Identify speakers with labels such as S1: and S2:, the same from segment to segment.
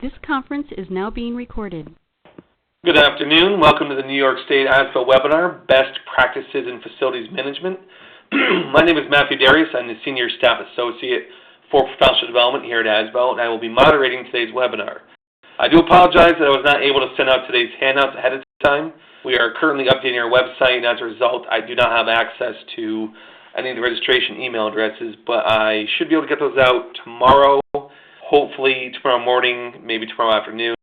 S1: This conference is now being recorded.
S2: Good afternoon. Welcome to the New York State ASBO webinar, Best Practices in Facilities Management. My name is Matthew Darius. I'm the Senior Staff Associate for Professional Development here at ASBO, and I will be moderating today's webinar. I do apologize that I was not able to send out today's handouts ahead of time. We are currently updating our website, and as a result, I do not have access to any of the registration email addresses, but I should be able to get those out tomorrow, hopefully tomorrow morning, maybe tomorrow afternoon.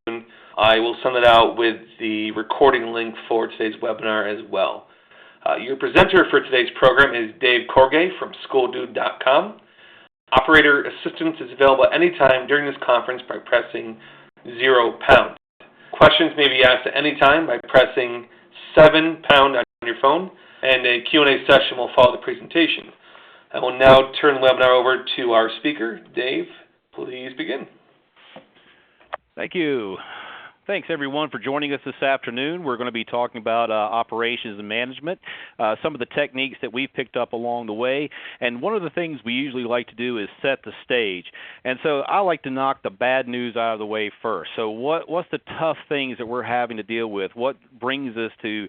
S2: I will send it out with the recording link for today's webinar as well. Your presenter for today's program is Dave Corgay from SchoolDude.com. Operator assistance is available at any time during this conference by pressing £0. Questions may be asked at any time by pressing £7 on your phone, and a Q&A session will follow the presentation. I will now turn the webinar over to our speaker. Dave, please begin.
S3: Thank you. Thanks, everyone, for joining us this afternoon. We're going to be talking about operations and management, some of the techniques that we've picked up along the way. And one of the things we usually like to do is set the stage. And so I like to knock the bad news out of the way first. So what's the tough things that we're having to deal with? What brings us to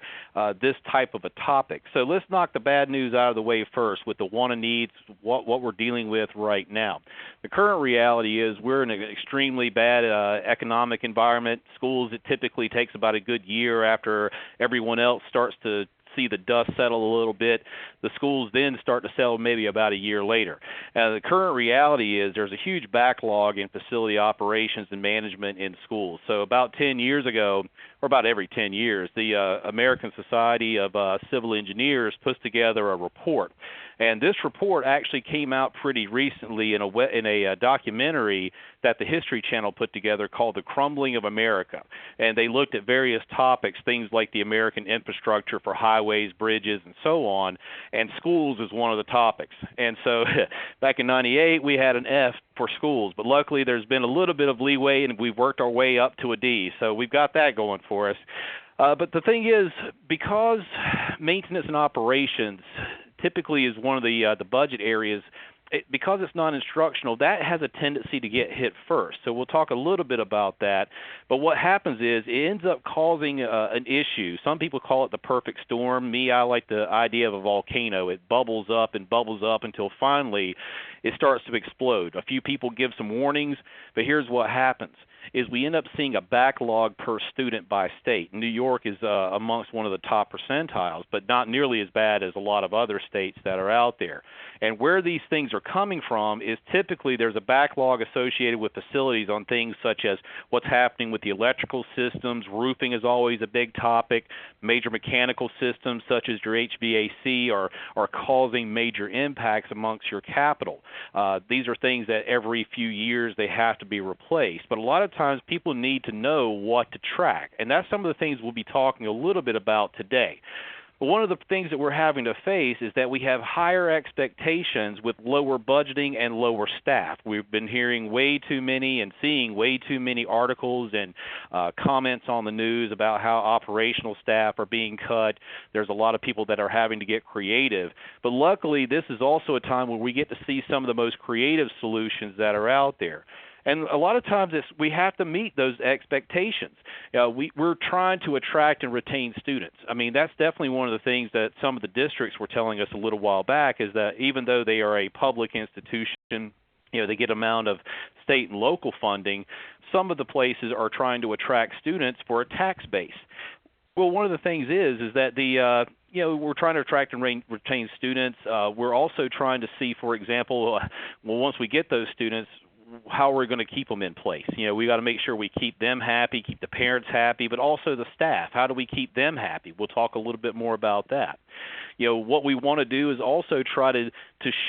S3: this type of a topic? So let's knock the bad news out of the way first with the want and needs, what we're dealing with right now. The current reality is we're in an extremely bad economic environment. Schools, it typically takes about a good year after everyone else starts to see the dust settle a little bit. The schools then start to settle maybe about a year later. The current reality is there's a huge backlog in facility operations and management in schools. So about 10 years ago, or about every 10 years, the American Society of Civil Engineers puts together a report. And this report actually came out pretty recently in a documentary that the History Channel put together called The Crumbling of America. And they looked at various topics, things like the American infrastructure for highways, bridges, and so on. And schools is one of the topics. And so back in 98, we had an F for schools. But luckily, there's been a little bit of leeway, and we've worked our way up to a D. So we've got that going for us. But the thing is, because maintenance and operations typically is one of the budget areas, because it's non-instructional, that has a tendency to get hit first. So we'll talk a little bit about that. But what happens is it ends up causing an issue. Some people call it the perfect storm. Me, I like the idea of a volcano. It bubbles up and bubbles up until finally it starts to explode. A few people give some warnings, but here's what happens. Is we end up seeing a backlog per student by state. New York is amongst one of the top percentiles, but not nearly as bad as a lot of other states that are out there. And where these things are coming from is typically there's a backlog associated with facilities on things such as what's happening with the electrical systems. Roofing is always a big topic. Major mechanical systems such as your HVAC are causing major impacts amongst your capital. These are things that every few years they have to be replaced. But a lot of times people need to know what to track, and that's some of the things we'll be talking a little bit about today. But one of the things that we're having to face is that we have higher expectations with lower budgeting and lower staff. We've been hearing way too many and seeing way too many articles and comments on the news about how operational staff are being cut. There's a lot of people that are having to get creative. But luckily, this is also a time where we get to see some of the most creative solutions that are out there. And a lot of times we have to meet those expectations. We're trying to attract and retain students. I mean, that's definitely one of the things that some of the districts were telling us a little while back, is that even though they are a public institution, they get amount of state and local funding, some of the places are trying to attract students for a tax base. Well, one of the things is that we're trying to attract and retain students. We're also trying to see, for example, once we get those students, how we're going to keep them in place. We got to make sure we keep them happy, keep the parents happy, but also the staff. How do we keep them happy? We'll talk a little bit more about that. What we want to do is also try to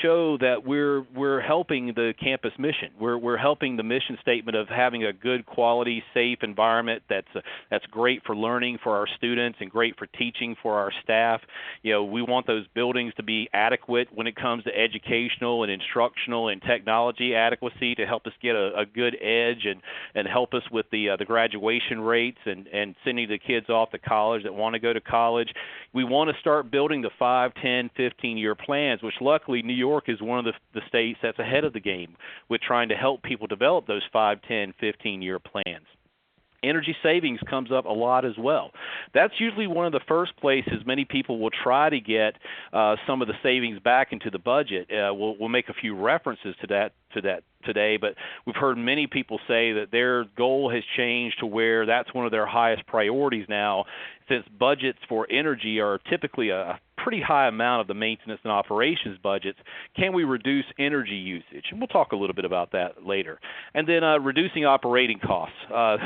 S3: show that we're helping the campus mission. We're helping the mission statement of having a good quality, safe environment that's great for learning for our students and great for teaching for our staff. We want those buildings to be adequate when it comes to educational and instructional and technology adequacy to help us get a good edge and help us with the graduation rates and sending the kids off to college that want to go to college. We want to start building the 5, 10, 15-year plans, which luckily New York is one of the states that's ahead of the game with trying to help people develop those 5, 10, 15-year plans. Energy savings comes up a lot as well. That's usually one of the first places many people will try to get some of the savings back into the budget. We'll make a few references to that today, but we've heard many people say that their goal has changed to where that's one of their highest priorities now, since budgets for energy are typically a pretty high amount of the maintenance and operations budgets. Can we reduce energy usage? And we'll talk a little bit about that later. And then reducing operating costs.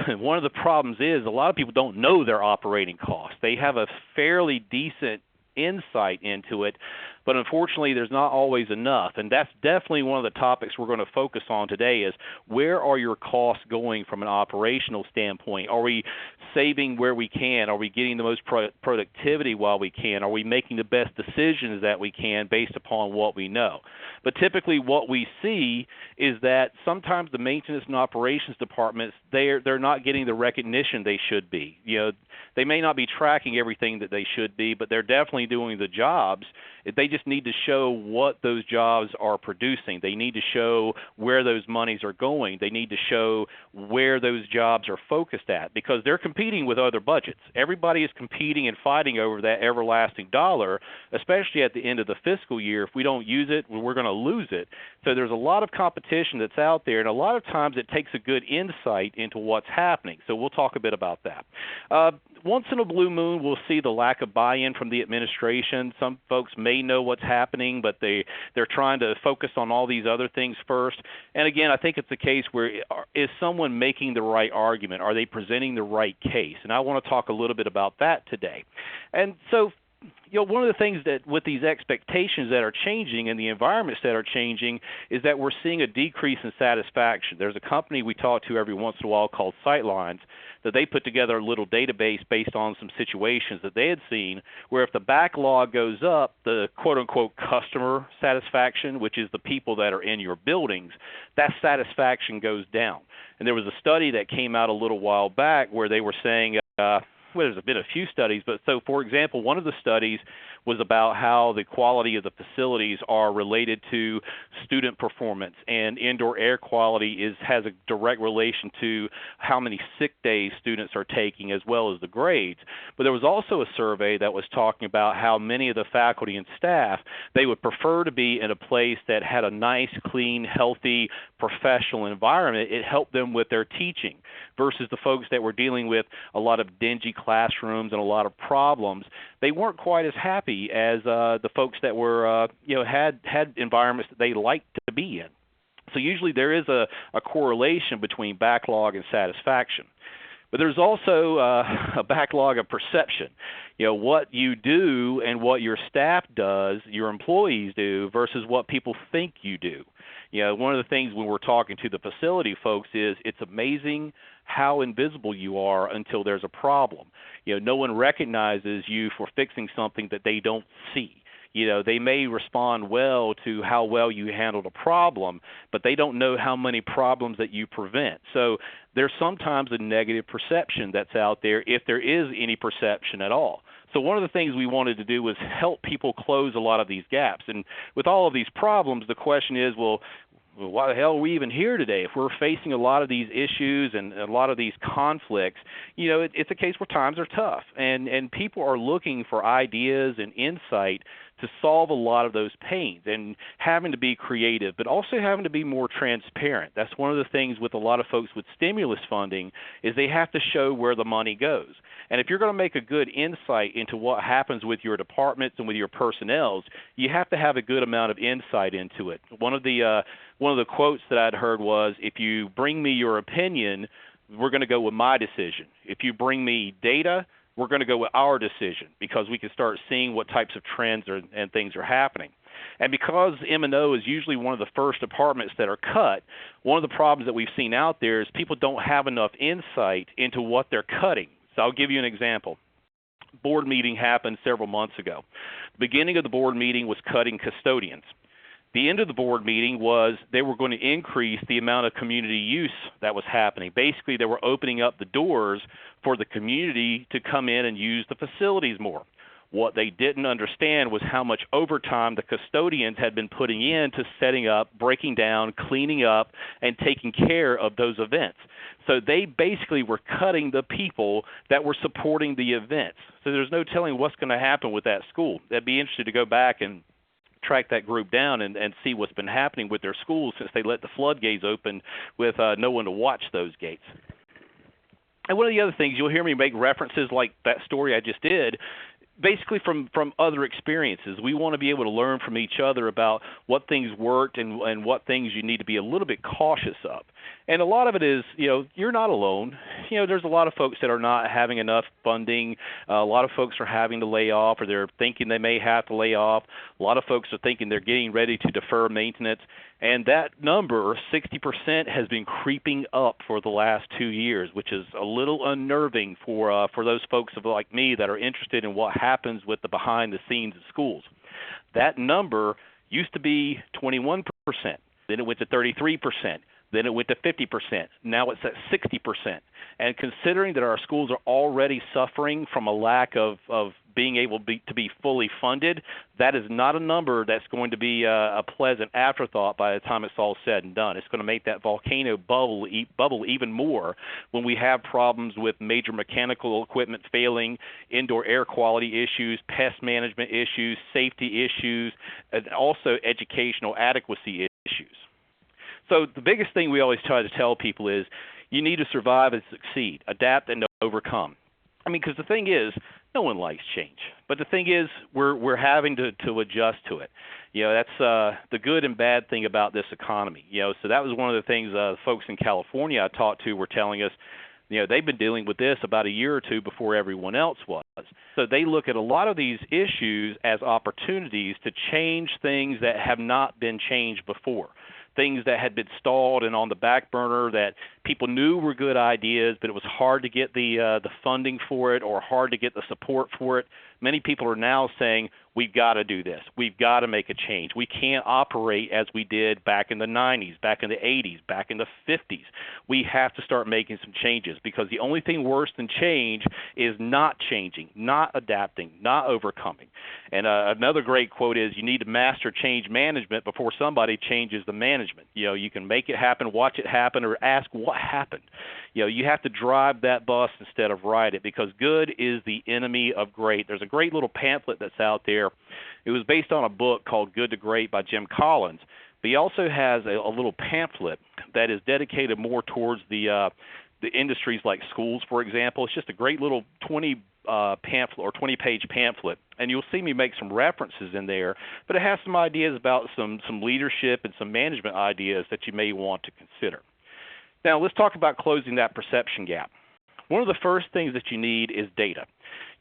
S3: One of the problems is a lot of people don't know their operating costs. They have a fairly decent insight into it, but unfortunately there's not always enough, and that's definitely one of the topics we're going to focus on today is where are your costs going from an operational standpoint? Are we saving where we can? Are we getting the most productivity while we can? Are we making the best decisions that we can based upon what we know? But typically what we see is that sometimes the maintenance and operations departments, they're not getting the recognition they should be. They may not be tracking everything that they should be, but they're definitely doing the jobs. They just need to show what those jobs are producing. They need to show where those monies are going. They need to show where those jobs are focused at, because they're competing with other budgets. Everybody is competing and fighting over that everlasting dollar, especially at the end of the fiscal year. If we don't use it, we're going to lose it. So there's a lot of competition that's out there, and a lot of times it takes a good insight into what's happening. So we'll talk a bit about that. Once in a blue moon, we'll see the lack of buy-in from the administration. Some folks may know what's happening, but they're trying to focus on all these other things first. And again, I think it's a case where is someone making the right argument? Are they presenting the right case? And I want to talk a little bit about that today. And so, one of the things that with these expectations that are changing and the environments that are changing is that we're seeing a decrease in satisfaction. There's a company we talk to every once in a while called Sightlines that they put together a little database based on some situations that they had seen where if the backlog goes up, the quote-unquote customer satisfaction, which is the people that are in your buildings, that satisfaction goes down. And there was a study that came out a little while back where they were saying well, there's been a few studies, but so, for example, one of the studies was about how the quality of the facilities are related to student performance, and indoor air quality has a direct relation to how many sick days students are taking as well as the grades. But there was also a survey that was talking about how many of the faculty and staff, they would prefer to be in a place that had a nice, clean, healthy, professional environment. It helped them with their teaching versus the folks that were dealing with a lot of dingy classrooms and a lot of problems. They weren't quite as happy as the folks that were, had environments that they liked to be in. So usually there is a correlation between backlog and satisfaction. But there's also a backlog of perception. What you do and what your staff does, your employees do, versus what people think you do. One of the things when we're talking to the facility folks is it's amazing how invisible you are until there's a problem. No one recognizes you for fixing something that they don't see. They may respond well to how well you handled a problem, but they don't know how many problems that you prevent. So there's sometimes a negative perception that's out there, if there is any perception at all. So one of the things we wanted to do was help people close a lot of these gaps. And with all of these problems, the question is, well, why the hell are we even here today? If we're facing a lot of these issues and a lot of these conflicts, it's a case where times are tough, and people are looking for ideas and insight to solve a lot of those pains, and having to be creative, but also having to be more transparent. That's one of the things with a lot of folks with stimulus funding is they have to show where the money goes. And if you're going to make a good insight into what happens with your departments and with your personnel, you have to have a good amount of insight into it. One of the quotes that I'd heard was, if you bring me your opinion, we're going to go with my decision. If you bring me data, we're going to go with our decision, because we can start seeing what types of trends and things are happening. And because M&O is usually one of the first departments that are cut, one of the problems that we've seen out there is people don't have enough insight into what they're cutting. So I'll give you an example. Board meeting happened several months ago. The beginning of the board meeting was cutting custodians. The end of the board meeting was they were going to increase the amount of community use that was happening. Basically, they were opening up the doors for the community to come in and use the facilities more. What they didn't understand was how much overtime the custodians had been putting into setting up, breaking down, cleaning up, and taking care of those events. So they basically were cutting the people that were supporting the events. So there's no telling what's going to happen with that school. I'd be interested to go back and track that group down and see what's been happening with their schools since they let the floodgates open with no one to watch those gates. And one of the other things, you'll hear me make references like that story I just did, basically from other experiences. We want to be able to learn from each other about what things worked and what things you need to be a little bit cautious of. And a lot of it is, you're not alone. There's a lot of folks that are not having enough funding. A lot of folks are having to lay off, or they're thinking they may have to lay off. A lot of folks are thinking they're getting ready to defer maintenance. And that number, 60%, has been creeping up for the last 2 years, which is a little unnerving for those folks like me that are interested in what happens with the behind the scenes of schools. That number used to be 21%. Then it went to 33%. Then it went to 50%. Now it's at 60%. And considering that our schools are already suffering from a lack of being able to be fully funded, that is not a number that's going to be a pleasant afterthought by the time it's all said and done. It's going to make that volcano bubble even more when we have problems with major mechanical equipment failing, indoor air quality issues, pest management issues, safety issues, and also educational adequacy issues. So the biggest thing we always try to tell people is you need to survive and succeed, adapt and overcome. Because the thing is, no one likes change. But the thing is, we're having to adjust to it. That's the good and bad thing about this economy. So that was one of the things folks in California I talked to were telling us. They've been dealing with this about a year or two before everyone else was. So they look at a lot of these issues as opportunities to change things that have not been changed before. Things that had been stalled and on the back burner that people knew were good ideas, but it was hard to get the funding for it or hard to get the support for it. Many people are now saying, we've got to do this. We've got to make a change. We can't operate as we did back in the 90s, back in the 80s, back in the 50s. We have to start making some changes because the only thing worse than change is not changing, not adapting, not overcoming. And another great quote is, you need to master change management before somebody changes the management. You can make it happen, watch it happen, or ask what happened. You have to drive that bus instead of ride it because good is the enemy of great. There's a great little pamphlet that's out there. It was based on a book called Good to Great by Jim Collins, but he also has a little pamphlet that is dedicated more towards the industries like schools, for example. It's just a great little 20-pamphlet or 20-page pamphlet, and you'll see me make some references in there, but it has some ideas about some leadership and some management ideas that you may want to consider. Now, let's talk about closing that perception gap. One of the first things that you need is data.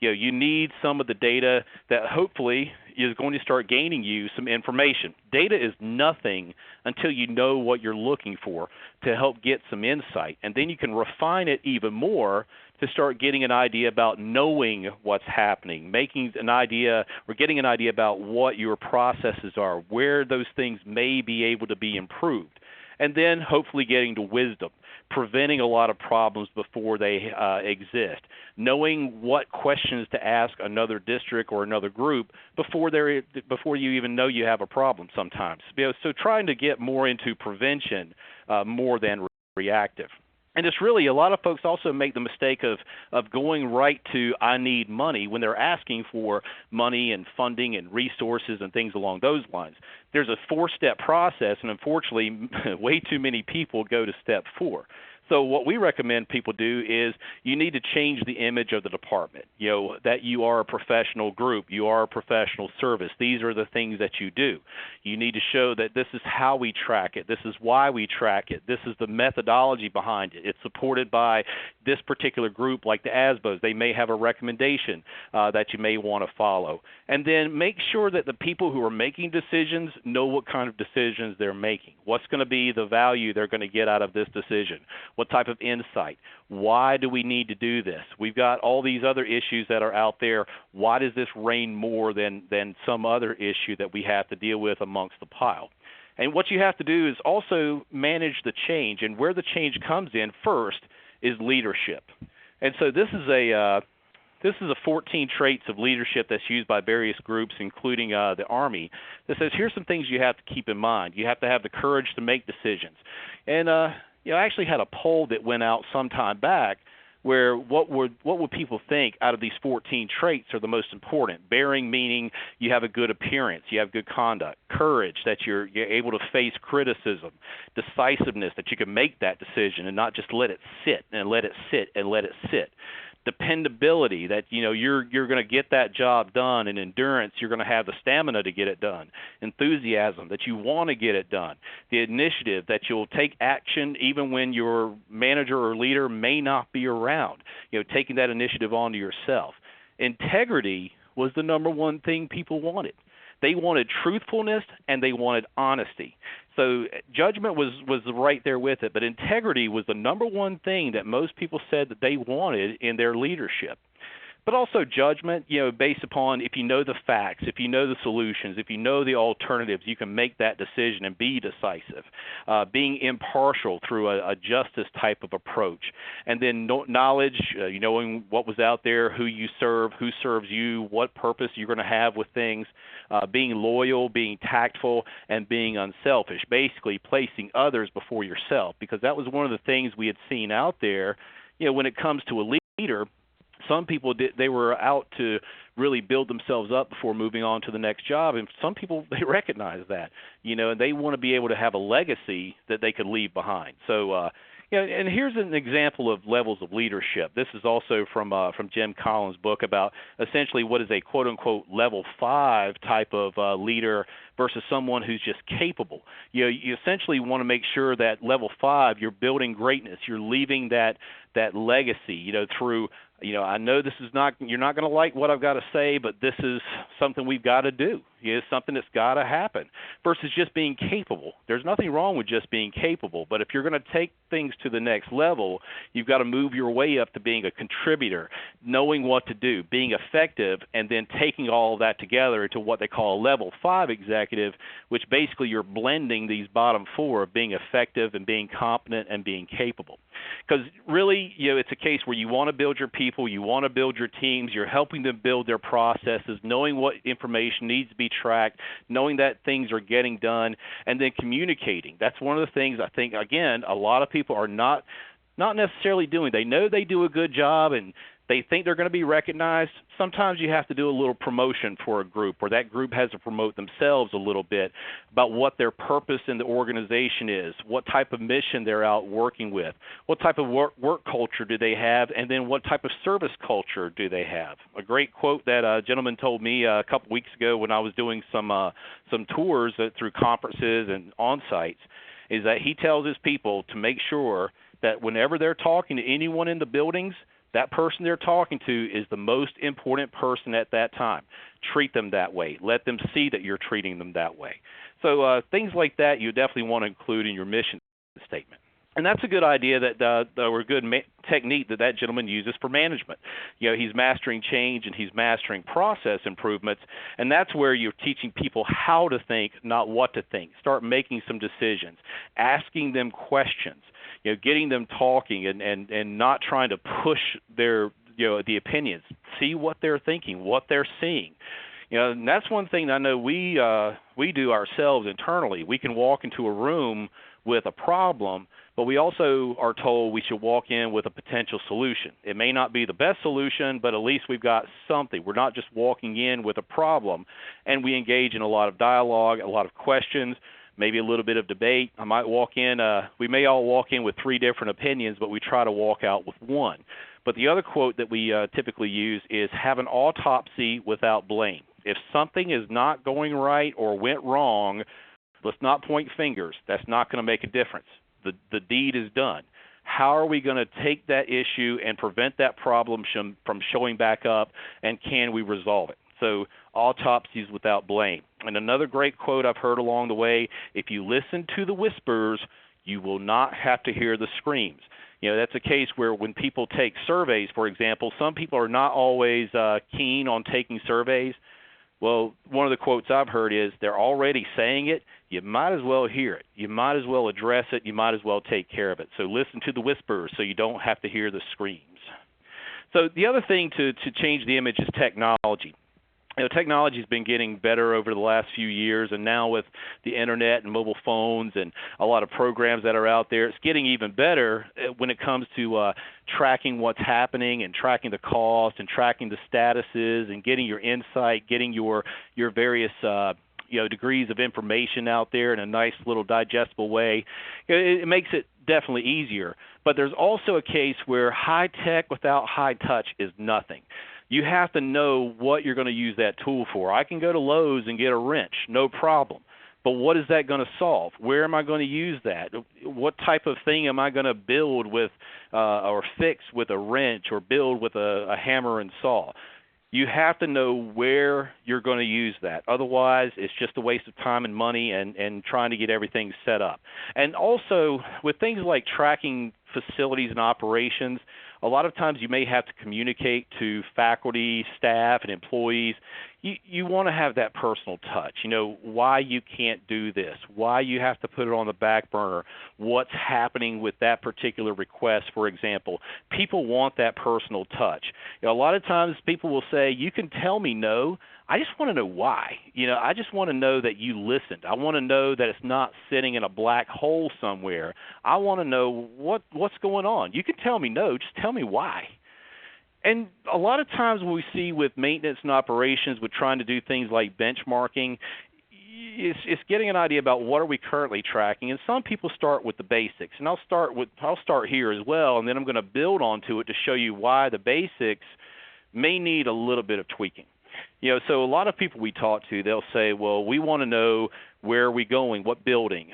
S3: You need some of the data that hopefully is going to start gaining you some information. Data is nothing until you know what you're looking for to help get some insight. And then you can refine it even more to start getting an idea about knowing what's happening, making an idea or getting an idea about what your processes are, where those things may be able to be improved. And then hopefully getting to wisdom, preventing a lot of problems before they exist, knowing what questions to ask another district or another group before you even know you have a problem sometimes. So trying to get more into prevention more than reactive. And it's really, a lot of folks also make the mistake of going right to I need money when they're asking for money and funding and resources and things along those lines. There's a 4-step process, and unfortunately, way too many people go to step 4. So what we recommend people do is you need to change the image of the department, that you are a professional group, you are a professional service. These are the things that you do. You need to show that this is how we track it. This is why we track it. This is the methodology behind it. It's supported by this particular group like the ASBOs. They may have a recommendation that you may want to follow. And then make sure that the people who are making decisions know what kind of decisions they're making. What's going to be the value they're going to get out of this decision? What type of insight? Why do we need to do this? We've got all these other issues that are out there. Why does this reign more than some other issue that we have to deal with amongst the pile? And what you have to do is also manage the change. And where the change comes in first is leadership. And so this is This is a 14 traits of leadership that's used by various groups, including the Army, that says here's some things you have to keep in mind. You have to have the courage to make decisions. And I actually had a poll that went out some time back where what would people think out of these 14 traits are the most important? Bearing, meaning you have a good appearance, you have good conduct. Courage, that you're able to face criticism. Decisiveness, that you can make that decision and not just let it sit and let it sit and let it sit. Dependability, that you're going to get that job done, and endurance, you're going to have the stamina to get it done. Enthusiasm, that you want to get it done. The initiative, that you'll take action even when your manager or leader may not be around. Taking that initiative onto yourself. Integrity was the number one thing people wanted. They wanted truthfulness and they wanted honesty. So judgment was right there with it, but integrity was the number one thing that most people said that they wanted in their leadership. But also judgment, based upon if you know the facts, if you know the solutions, if you know the alternatives, you can make that decision and be decisive. Being impartial through a justice type of approach. And then knowledge, knowing what was out there, who you serve, who serves you, what purpose you're going to have with things. Being loyal, being tactful, and being unselfish. Basically placing others before yourself, because that was one of the things we had seen out there. When it comes to a leader, some people they were out to really build themselves up before moving on to the next job, and some people, they recognize that, and they want to be able to have a legacy that they could leave behind. So, and here's an example of levels of leadership. This is also from Jim Collins' book about essentially what is a quote-unquote level 5 type of leader versus someone who's just capable. You essentially want to make sure that level 5, you're building greatness. You're leaving that legacy, through I know this is you're not going to like what I've got to say, but this is something we've got to do. It's something that's got to happen versus just being capable. There's nothing wrong with just being capable, but if you're going to take things to the next level, you've got to move your way up to being a contributor, knowing what to do, being effective, and then taking all of that together into what they call a level 5 executive, which basically you're blending these bottom 4 of being effective and being competent and being capable. Because really, it's a case where you want to build your people, you want to build your teams, you're helping them build their processes, knowing what information needs to be tracked, knowing that things are getting done, and then communicating. That's one of the things I think, again, a lot of people are not necessarily doing. They know they do a good job and they think they're going to be recognized. Sometimes you have to do a little promotion for a group, or that group has to promote themselves a little bit about what their purpose in the organization is, what type of mission they're out working with, what type of work culture do they have, and then what type of service culture do they have. A great quote that a gentleman told me a couple weeks ago when I was doing some tours through conferences and on-sites is that he tells his people to make sure that whenever they're talking to anyone in the buildings, that person they're talking to is the most important person at that time. Treat them that way. Let them see that you're treating them that way. So things like that you definitely want to include in your mission statement. And that's a good idea or a good technique that gentleman uses for management. He's mastering change and he's mastering process improvements, and that's where you're teaching people how to think, not what to think. Start making some decisions, asking them questions, getting them talking and not trying to push their the opinions. See what they're thinking, what they're seeing. And that's one thing I know we do ourselves internally. We can walk into a room with a problem, but we also are told we should walk in with a potential solution. It may not be the best solution, but at least we've got something. We're not just walking in with a problem, and we engage in a lot of dialogue, a lot of questions, maybe a little bit of debate. I might walk in, we may all walk in with 3 different opinions, but we try to walk out with one. But the other quote that we typically use is have an autopsy without blame. If something is not going right or went wrong, let's not point fingers. That's not going to make a difference. The deed is done. How are we going to take that issue and prevent that problem from showing back up, and can we resolve it? So autopsies without blame. And another great quote I've heard along the way, if you listen to the whispers, you will not have to hear the screams. That's a case where when people take surveys, for example, some people are not always keen on taking surveys. Well, one of the quotes I've heard is they're already saying it. You might as well hear it. You might as well address it. You might as well take care of it. So listen to the whispers so you don't have to hear the screams. So the other thing to change the image is technology. Technology has been getting better over the last few years, and now with the internet and mobile phones and a lot of programs that are out there, it's getting even better when it comes to tracking what's happening and tracking the cost and tracking the statuses and getting your insight, getting your various degrees of information out there in a nice little digestible way. It makes it definitely easier. But there's also a case where high tech without high touch is nothing. You have to know what you're going to use that tool for. I can go to Lowe's and get a wrench, no problem. But what is that going to solve? Where am I going to use that? What type of thing am I going to build with or fix with a wrench or build with a hammer and saw? You have to know where you're going to use that. Otherwise, it's just a waste of time and money and trying to get everything set up. And also, with things like tracking facilities and operations, a lot of times you may have to communicate to faculty, staff, and employees. You want to have that personal touch, why you can't do this, why you have to put it on the back burner, what's happening with that particular request, for example. People want that personal touch. A lot of times people will say, you can tell me no, I just want to know why. I just want to know that you listened. I want to know that it's not sitting in a black hole somewhere. I want to know what's going on. You can tell me no, just tell me why. And a lot of times what we see with maintenance and operations with trying to do things like benchmarking, it's getting an idea about what are we currently tracking. And some people start with the basics. And I'll start here as well, and then I'm going to build onto it to show you why the basics may need a little bit of tweaking. So a lot of people we talk to, they'll say, well, we want to know where are we going, what building.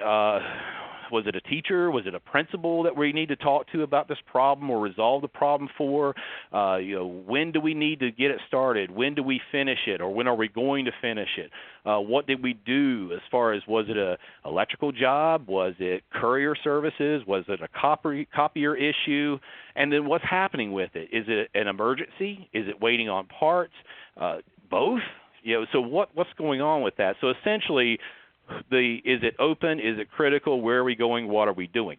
S3: Was it a teacher? Was it a principal that we need to talk to about this problem or resolve the problem for? When do we need to get it started? When do we finish it, or when are we going to finish it? What did we do as far as, was it a electrical job? Was it courier services? Was it a copier issue? And then what's happening with it? Is it an emergency? Is it waiting on parts? Both? So what's going on with that? So essentially, is it open? Is it critical? Where are we going? What are we doing?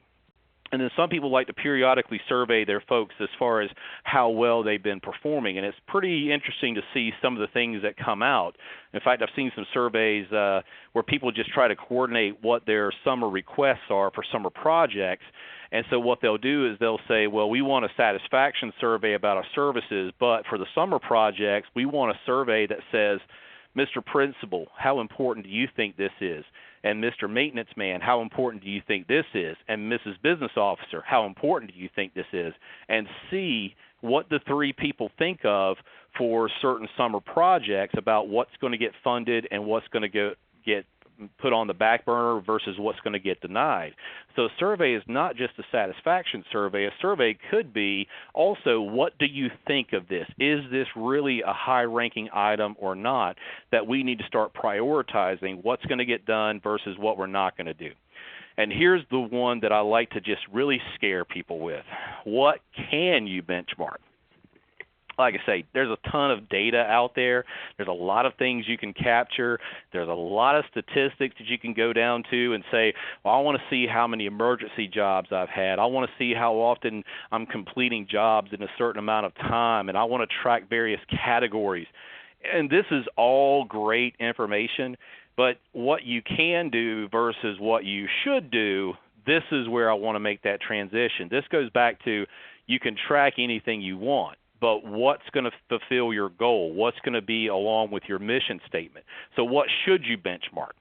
S3: And then some people like to periodically survey their folks as far as how well they've been performing. And it's pretty interesting to see some of the things that come out. In fact, I've seen some surveys where people just try to coordinate what their summer requests are for summer projects. And so what they'll do is they'll say, well, we want a satisfaction survey about our services, but for the summer projects, we want a survey that says, Mr. Principal, how important do you think this is? And Mr. Maintenance Man, how important do you think this is? And Mrs. Business Officer, how important do you think this is? And see what the three people think of for certain summer projects about what's going to get funded and what's going to get put on the back burner versus what's going to get denied. So a survey is not just a satisfaction survey. A survey could be also, what do you think of this? Is this really a high-ranking item or not that we need to start prioritizing what's going to get done versus what we're not going to do? And here's the one that I like to just really scare people with. What can you benchmark? Like I say, there's a ton of data out there. There's a lot of things you can capture. There's a lot of statistics that you can go down to and say, well, I want to see how many emergency jobs I've had. I want to see how often I'm completing jobs in a certain amount of time, and I want to track various categories. And this is all great information, but what you can do versus what you should do, this is where I want to make that transition. This goes back to, you can track anything you want, but what's going to fulfill your goal? What's going to be along with your mission statement? So what should you benchmark?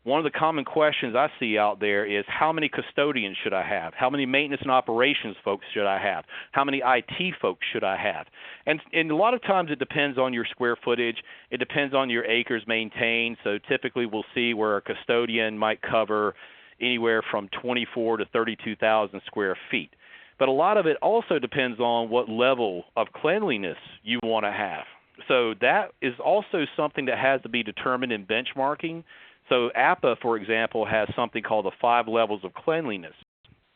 S3: One of the common questions I see out there is, how many custodians should I have? How many maintenance and operations folks should I have? How many IT folks should I have? And a lot of times it depends on your square footage. It depends on your acres maintained. So typically we'll see where a custodian might cover anywhere from 24 to 32,000 square feet. But a lot of it also depends on what level of cleanliness you want to have. So that is also something that has to be determined in benchmarking. So APA, for example, has something called the 5 levels of cleanliness.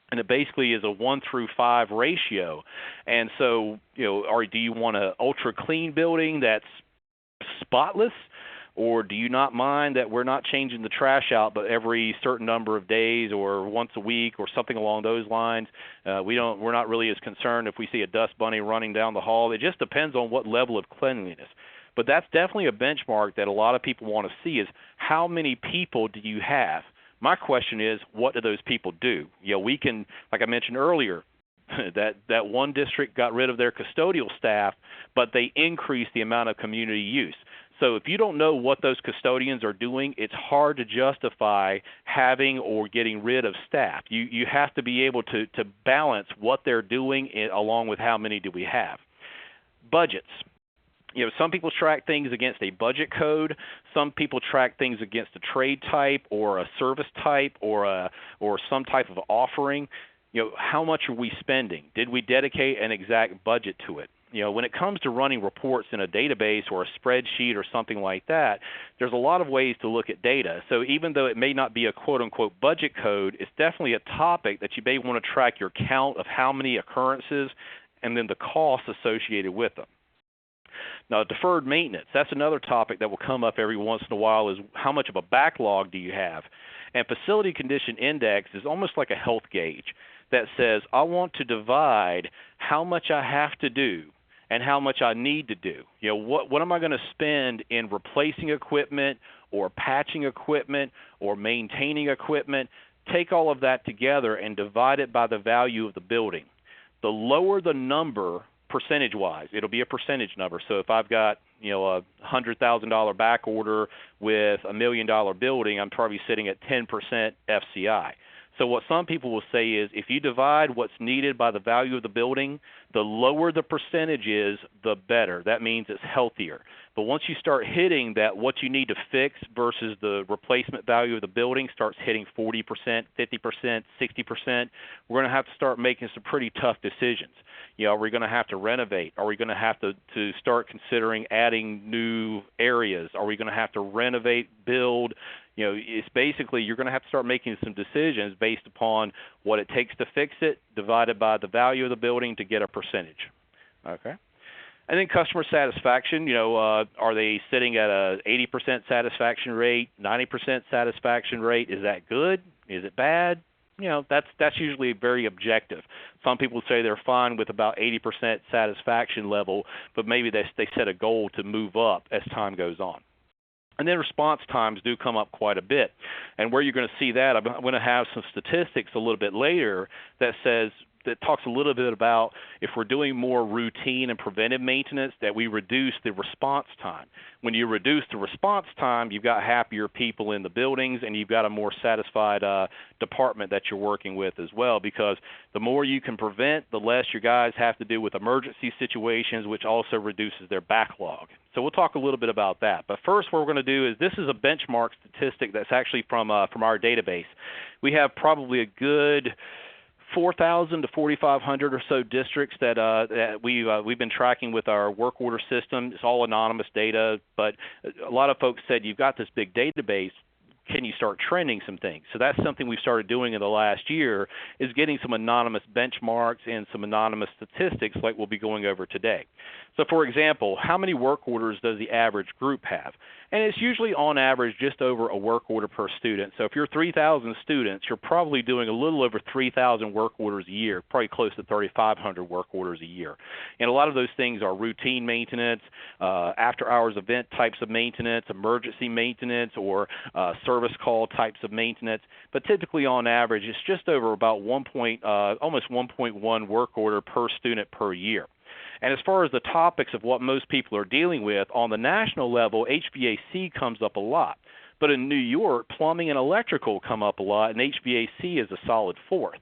S3: And it basically is a 1 through 5 ratio. And so, do you want an ultra clean building that's spotless? Or do you not mind that we're not changing the trash out but every certain number of days or once a week or something along those lines? We're not really as concerned if we see a dust bunny running down the hall. It just depends on what level of cleanliness. But that's definitely a benchmark that a lot of people want to see is how many people do you have? My question is, what do those people do? We can, like I mentioned earlier, that one district got rid of their custodial staff, but they increased the amount of community use. So if you don't know what those custodians are doing, it's hard to justify having or getting rid of staff. You have to be able to balance what they're doing along with how many do we have. Budgets. Some people track things against a budget code. Some people track things against a trade type or a service type or some type of offering. How much are we spending? Did we dedicate an exact budget to it? When it comes to running reports in a database or a spreadsheet or something like that, there's a lot of ways to look at data. So even though it may not be a quote-unquote budget code, it's definitely a topic that you may want to track your count of how many occurrences and then the costs associated with them. Now, deferred maintenance, that's another topic that will come up every once in a while is how much of a backlog do you have? And facility condition index is almost like a health gauge that says I want to divide how much I have to do and how much I need to do. What am I going to spend in replacing equipment or patching equipment or maintaining equipment? Take all of that together and divide it by the value of the building. The lower the number percentage-wise, it'll be a percentage number. So if I've got a $100,000 back order with $1 million building, I'm probably sitting at 10% FCI. So what some people will say is if you divide what's needed by the value of the building, the lower the percentage is, the better. That means it's healthier. But once you start hitting that what you need to fix versus the replacement value of the building starts hitting 40%, 50%, 60%, we're going to have to start making some pretty tough decisions. Are we going to have to renovate? Are we going to have to start considering adding new areas? Are we going to have to renovate, build? It's basically you're going to have to start making some decisions based upon what it takes to fix it divided by the value of the building to get a percentage. Okay. And then customer satisfaction, are they sitting at a 80% satisfaction rate, 90% satisfaction rate? Is that good? Is it bad? That's usually very objective. Some people say they're fine with about 80% satisfaction level, but maybe they set a goal to move up as time goes on. And then response times do come up quite a bit. And where you're going to see that, I'm going to have some statistics a little bit later that talks a little bit about if we're doing more routine and preventive maintenance, that we reduce the response time. When you reduce the response time, you've got happier people in the buildings and you've got a more satisfied department that you're working with as well, because the more you can prevent, the less your guys have to do with emergency situations, which also reduces their backlog. So we'll talk a little bit about that. But first what we're going to do is this is a benchmark statistic that's actually from our database. We have probably a good 4,000 to 4,500 or so districts that we've been tracking with our work order system. It's all anonymous data, but a lot of folks said, you've got this big database. Can you start trending some things? So that's something we started doing in the last year, is getting some anonymous benchmarks and some anonymous statistics like we'll be going over today. So for example, how many work orders does the average group have? And it's usually on average just over a work order per student. So if you're 3,000 students, you're probably doing a little over 3,000 work orders a year, probably close to 3,500 work orders a year. And a lot of those things are routine maintenance, after-hours event types of maintenance, emergency maintenance, or service call types of maintenance. But typically on average, it's just over about almost 1.1 work order per student per year. And as far as the topics of what most people are dealing with, on the national level, HVAC comes up a lot. But in New York, plumbing and electrical come up a lot, and HVAC is a solid fourth.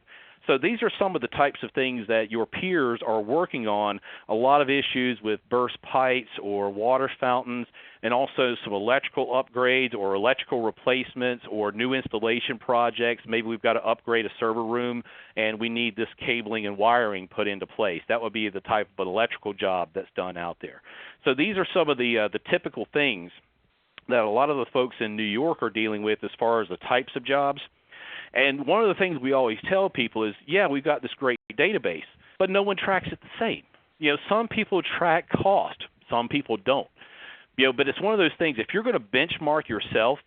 S3: So these are some of the types of things that your peers are working on, a lot of issues with burst pipes or water fountains, and also some electrical upgrades or electrical replacements or new installation projects. Maybe we've got to upgrade a server room and we need this cabling and wiring put into place. That would be the type of electrical job that's done out there. So these are some of the typical things that a lot of the folks in New York are dealing with as far as the types of jobs. And one of the things we always tell people is, yeah, we've got this great database, but no one tracks it the same. Some people track cost, some people don't. But it's one of those things, if you're going to benchmark yourself,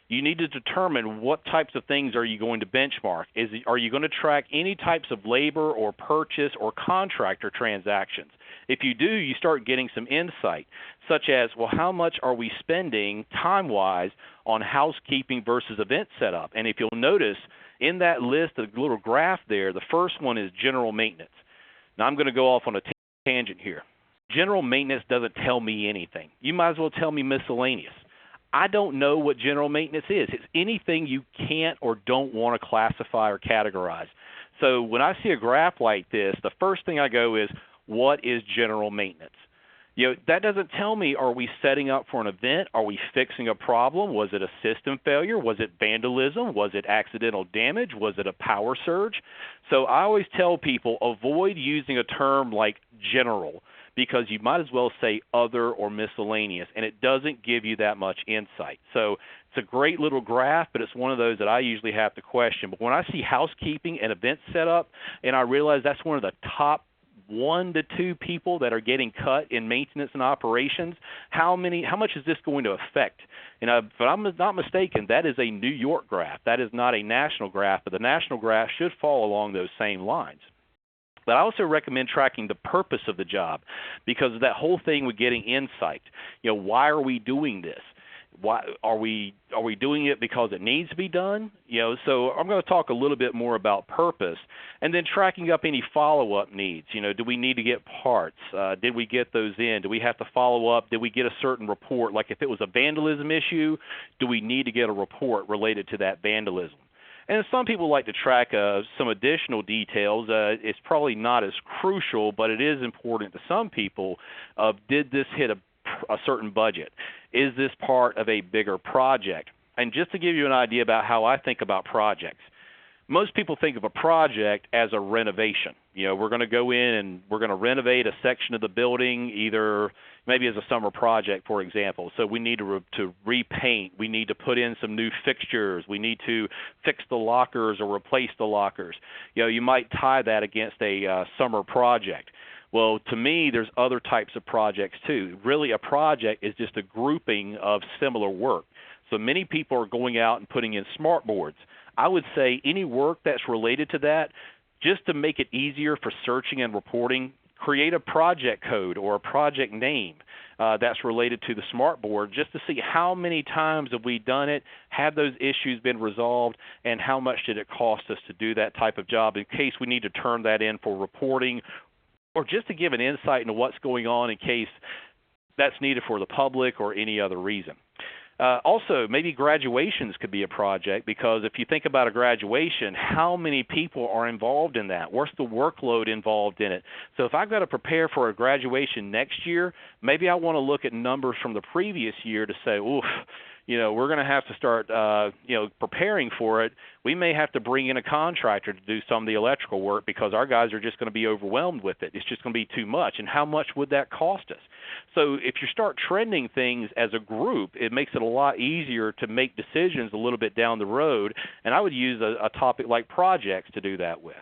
S3: you need to determine what types of things are you going to benchmark. Are you going to track any types of labor or purchase or contractor transactions? If you do, you start getting some insight, such as, well, how much are we spending time-wise on housekeeping versus event setup? And if you'll notice, in that list, the little graph there, the first one is general maintenance. Now, I'm going to go off on a tangent here. General maintenance doesn't tell me anything. You might as well tell me miscellaneous. I don't know what general maintenance is. It's anything you can't or don't want to classify or categorize. So when I see a graph like this, the first thing I go is, what is general maintenance? That doesn't tell me, are we setting up for an event? Are we fixing a problem? Was it a system failure? Was it vandalism? Was it accidental damage? Was it a power surge? So I always tell people, avoid using a term like general, because you might as well say other or miscellaneous, and it doesn't give you that much insight. So it's a great little graph, but it's one of those that I usually have to question. But when I see housekeeping and event setup, and I realize that's one of the top 1 to 2 people that are getting cut in maintenance and operations, how much is this going to affect? And if I'm not mistaken, that is a New York graph. That is not a national graph, but the national graph should fall along those same lines. But I also recommend tracking the purpose of the job, because of that whole thing with getting insight. Why are we doing this? Why are we doing it because it needs to be done? So I'm going to talk a little bit more about purpose, and then tracking up any follow-up needs. Do we need to get parts? Did we get those in? Do we have to follow up? Did we get a certain report? Like if it was a vandalism issue, do we need to get a report related to that vandalism? And some people like to track some additional details. It's probably not as crucial, but it is important to some people. Did this hit a certain budget? Is this part of a bigger project? And just to give you an idea about how I think about projects, most people think of a project as a renovation. We're going to go in and we're going to renovate a section of the building, either maybe as a summer project, for example. So we need to repaint. We need to put in some new fixtures. We need to fix the lockers or replace the lockers. You might tie that against a summer project. Well, to me, there's other types of projects too. Really, a project is just a grouping of similar work. So many people are going out and putting in smart boards. I would say any work that's related to that, just to make it easier for searching and reporting, create a project code or a project name that's related to the smart board, just to see how many times have we done it, have those issues been resolved, and how much did it cost us to do that type of job in case we need to turn that in for reporting, or just to give an insight into what's going on in case that's needed for the public or any other reason. Also, maybe graduations could be a project, because if you think about a graduation, how many people are involved in that? What's the workload involved in it? So if I've got to prepare for a graduation next year, maybe I want to look at numbers from the previous year to say, oof, we're going to have to start, preparing for it. We may have to bring in a contractor to do some of the electrical work because our guys are just going to be overwhelmed with it. It's just going to be too much. And how much would that cost us? So if you start trending things as a group, it makes it a lot easier to make decisions a little bit down the road. And I would use a topic like projects to do that with.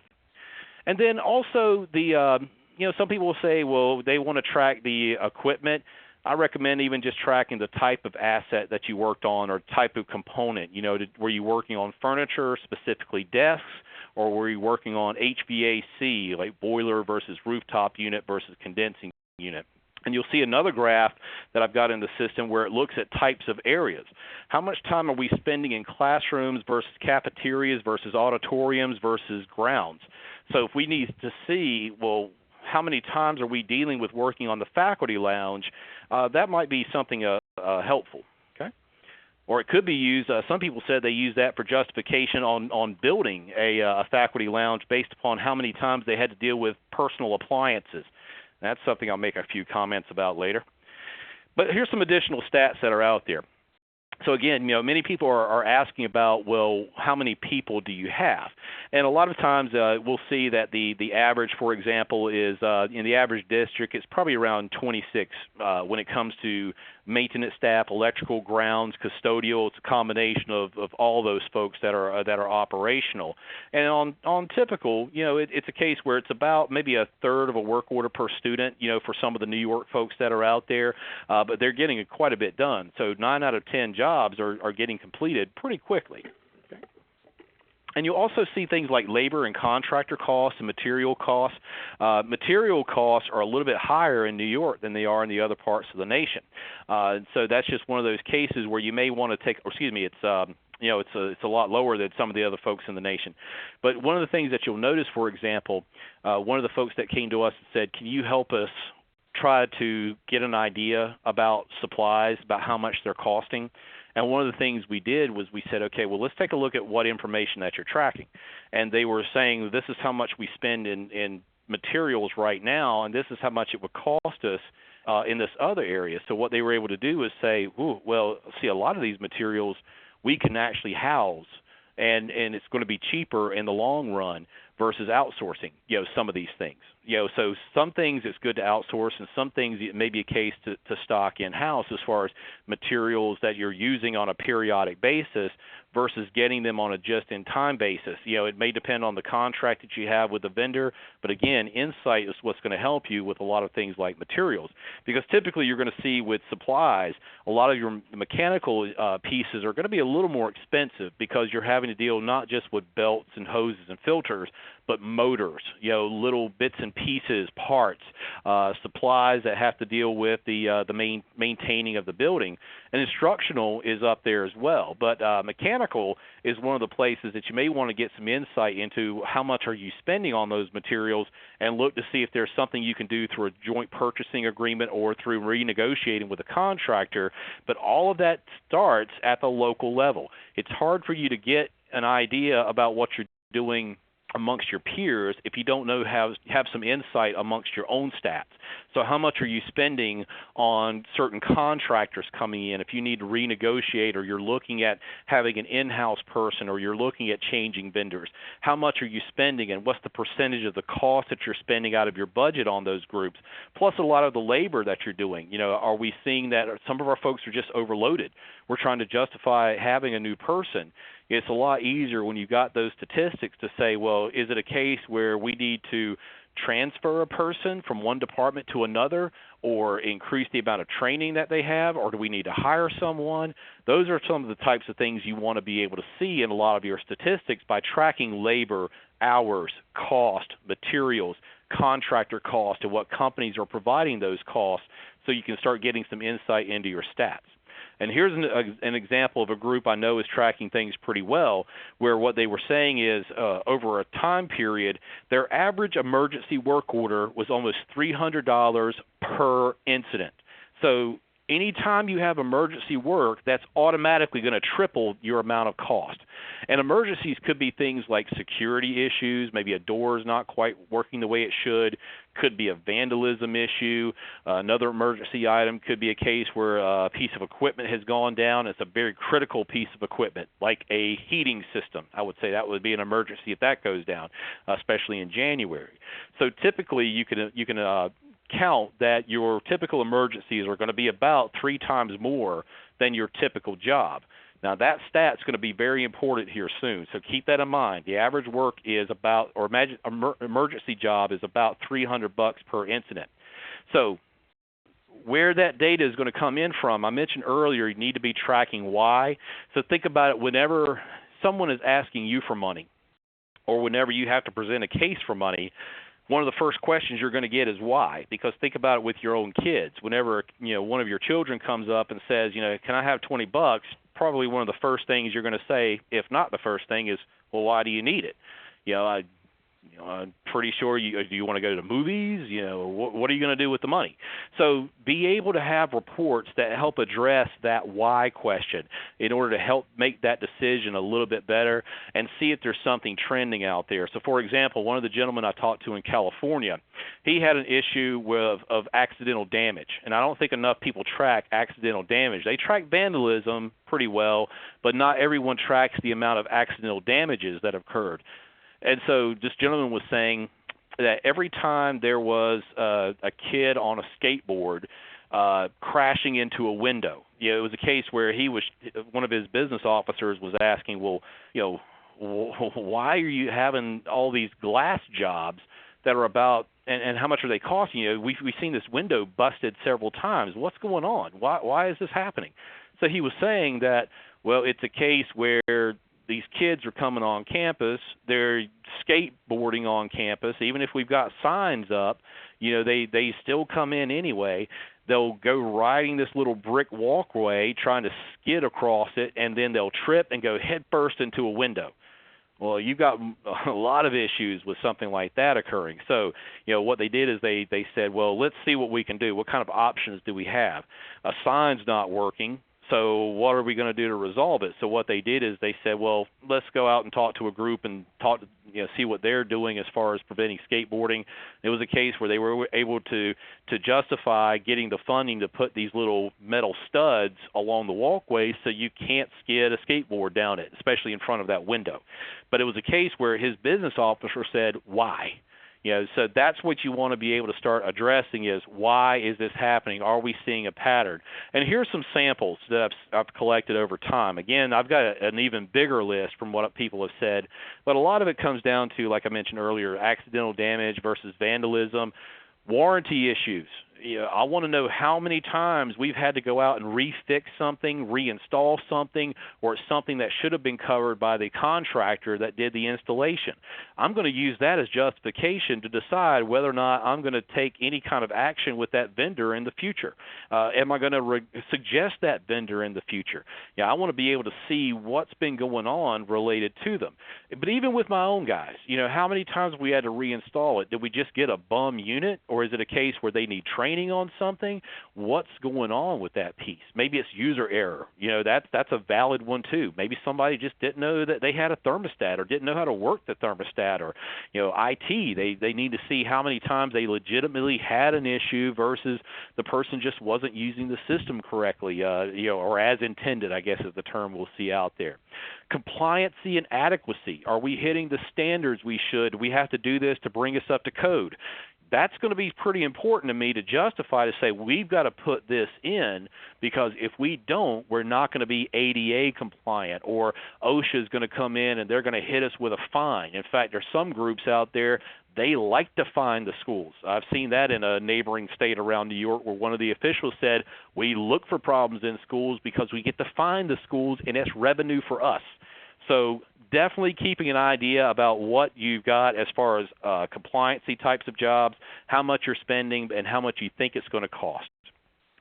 S3: And then also some people will say, well, they want to track the equipment. I recommend even just tracking the type of asset that you worked on or type of component. Were you working on furniture, specifically desks, or were you working on HVAC, like boiler versus rooftop unit versus condensing unit? And you'll see another graph that I've got in the system where it looks at types of areas. How much time are we spending in classrooms versus cafeterias versus auditoriums versus grounds? So if we need to see, well, how many times are we dealing with working on the faculty lounge, that might be something helpful. Okay, or it could be used. Some people said they use that for justification on building a faculty lounge based upon how many times they had to deal with personal appliances. That's something I'll make a few comments about later. But here's some additional stats that are out there. So again, many people are asking about, well, how many people do you have? And a lot of times we'll see that the average, for example, is in the average district, it's probably around 26 when it comes to maintenance staff, electrical, grounds, custodial. It's a combination of all those folks that are operational. And on typical, it's a case where it's about maybe a third of a work order per student, for some of the New York folks that are out there, but they're getting quite a bit done. So 9 out of 10 jobs are getting completed pretty quickly. And you'll also see things like labor and contractor costs and material costs. Material costs are a little bit higher in New York than they are in the other parts of the nation. So that's just one of those cases where you may want to it's a lot lower than some of the other folks in the nation. But one of the things that you'll notice, for example, one of the folks that came to us and said, can you help us try to get an idea about supplies, about how much they're costing? And one of the things we did was we said, okay, well, let's take a look at what information that you're tracking. And they were saying, this is how much we spend in materials right now, and this is how much it would cost us in this other area. So what they were able to do is say, well, see, a lot of these materials we can actually house, and it's going to be cheaper in the long run versus outsourcing, some of these things. So some things it's good to outsource, and some things it may be a case to stock in-house as far as materials that you're using on a periodic basis versus getting them on a just-in-time basis. It may depend on the contract that you have with the vendor, but again, insight is what's going to help you with a lot of things like materials. Because typically you're going to see with supplies, a lot of your mechanical pieces are going to be a little more expensive because you're having to deal not just with belts and hoses and filters, but motors, little bits and pieces, parts, supplies that have to deal with the maintaining of the building. And instructional is up there as well. But mechanical is one of the places that you may want to get some insight into how much are you spending on those materials and look to see if there's something you can do through a joint purchasing agreement or through renegotiating with a contractor. But all of that starts at the local level. It's hard for you to get an idea about what you're doing amongst your peers if you don't know have some insight amongst your own stats. So how much are you spending on certain contractors coming in if you need to renegotiate, or you're looking at having an in-house person, or you're looking at changing vendors? How much are you spending, and what's the percentage of the cost that you're spending out of your budget on those groups? Plus a lot of the labor that you're doing. Are we seeing that some of our folks are just overloaded? We're trying to justify having a new person. It's a lot easier when you've got those statistics to say, well, is it a case where we need to transfer a person from one department to another, or increase the amount of training that they have, or do we need to hire someone? Those are some of the types of things you want to be able to see in a lot of your statistics by tracking labor, hours, cost, materials, contractor cost, and what companies are providing those costs, so you can start getting some insight into your stats. And here's an example of a group I know is tracking things pretty well, where what they were saying is over a time period, their average emergency work order was almost $300 per incident. So anytime you have emergency work, that's automatically going to triple your amount of cost. And emergencies could be things like security issues, maybe a door is not quite working the way it should, could be a vandalism issue. Another emergency item could be a case where a piece of equipment has gone down. It's a very critical piece of equipment, like a heating system. I would say that would be an emergency if that goes down, especially in January. So typically you can count that your typical emergencies are going to be about 3 times more than your typical job. Now that stat's going to be very important here soon, so keep that in mind. The average work is about, or imagine emergency job is about $300 per incident. So where that data is going to come in from, I mentioned earlier you need to be tracking why. So think about it whenever someone is asking you for money, or whenever you have to present a case for money. One of the first questions you're going to get is why, because think about it with your own kids. Whenever one of your children comes up and says, can I have $20? Probably one of the first things you're going to say, if not the first thing, is, well, why do you need it? I'm pretty sure do you want to go to the movies? What are you going to do with the money? So be able to have reports that help address that why question in order to help make that decision a little bit better and see if there's something trending out there. So, for example, one of the gentlemen I talked to in California, he had an issue of accidental damage, and I don't think enough people track accidental damage. They track vandalism pretty well, but not everyone tracks the amount of accidental damages that occurred. And so this gentleman was saying that every time there was a kid on a skateboard crashing into a window, it was a case where one of his business officers was asking, well, why are you having all these glass jobs that are about, and how much are they costing you? We've seen this window busted several times. What's going on? Why is this happening? So he was saying that, well, it's a case where these kids are coming on campus, they're skateboarding on campus. Even if we've got signs up, they still come in anyway. They'll go riding this little brick walkway, trying to skid across it, and then they'll trip and go headfirst into a window. Well, you've got a lot of issues with something like that occurring. So, what they did is they said, well, let's see what we can do. What kind of options do we have? A sign's not working. So what are we going to do to resolve it? So what they did is they said, well, let's go out and talk to a group and see what they're doing as far as preventing skateboarding. It was a case where they were able to justify getting the funding to put these little metal studs along the walkway so you can't skid a skateboard down it, especially in front of that window. But it was a case where his business officer said, why? So that's what you want to be able to start addressing is why is this happening? Are we seeing a pattern? And here's some samples that I've collected over time. Again, I've got an even bigger list from what people have said, but a lot of it comes down to, like I mentioned earlier, accidental damage versus vandalism, warranty issues. I want to know how many times we've had to go out and refix something, reinstall something, or it's something that should have been covered by the contractor that did the installation. I'm going to use that as justification to decide whether or not I'm going to take any kind of action with that vendor in the future. Am I going to suggest that vendor in the future? I want to be able to see what's been going on related to them. But even with my own guys, how many times we had to reinstall it? Did we just get a bum unit, or is it a case where they need training on something? What's going on with that piece? Maybe it's user error. That's a valid one too. Maybe somebody just didn't know that they had a thermostat or didn't know how to work the thermostat, or IT. They need to see how many times they legitimately had an issue versus the person just wasn't using the system correctly, or as intended, I guess is the term we'll see out there. Compliancy and adequacy. Are we hitting the standards we should? Do we have to do this to bring us up to code? That's going to be pretty important to me to justify, to say we've got to put this in, because if we don't, we're not going to be ADA compliant, or OSHA is going to come in and they're going to hit us with a fine. In fact, there's some groups out there, they like to fine the schools. I've seen that in a neighboring state around New York where one of the officials said, we look for problems in schools because we get to fine the schools and it's revenue for us. So definitely keeping an idea about what you've got as far as compliancy types of jobs, how much you're spending, and how much you think it's going to cost.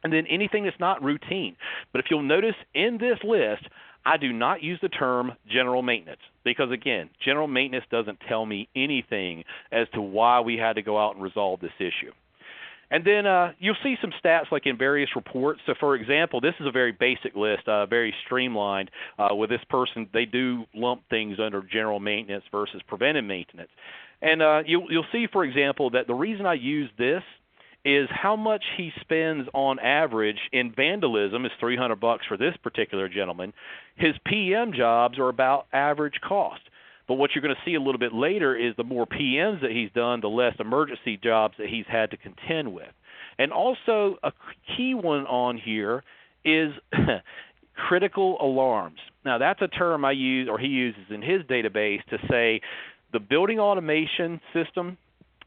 S3: And then anything that's not routine. But if you'll notice in this list, I do not use the term general maintenance because, again, general maintenance doesn't tell me anything as to why we had to go out and resolve this issue. And then you'll see some stats like in various reports. So, for example, this is a very basic list, very streamlined. With this person, they do lump things under general maintenance versus preventive maintenance. And you'll see, for example, that the reason I use this is how much he spends on average in vandalism is $300 for this particular gentleman. His PM jobs are about average cost. But what you're going to see a little bit later is the more PMs that he's done, the less emergency jobs that he's had to contend with. And also a key one on here is critical alarms. Now, that's a term I use, or he uses in his database, to say the building automation system,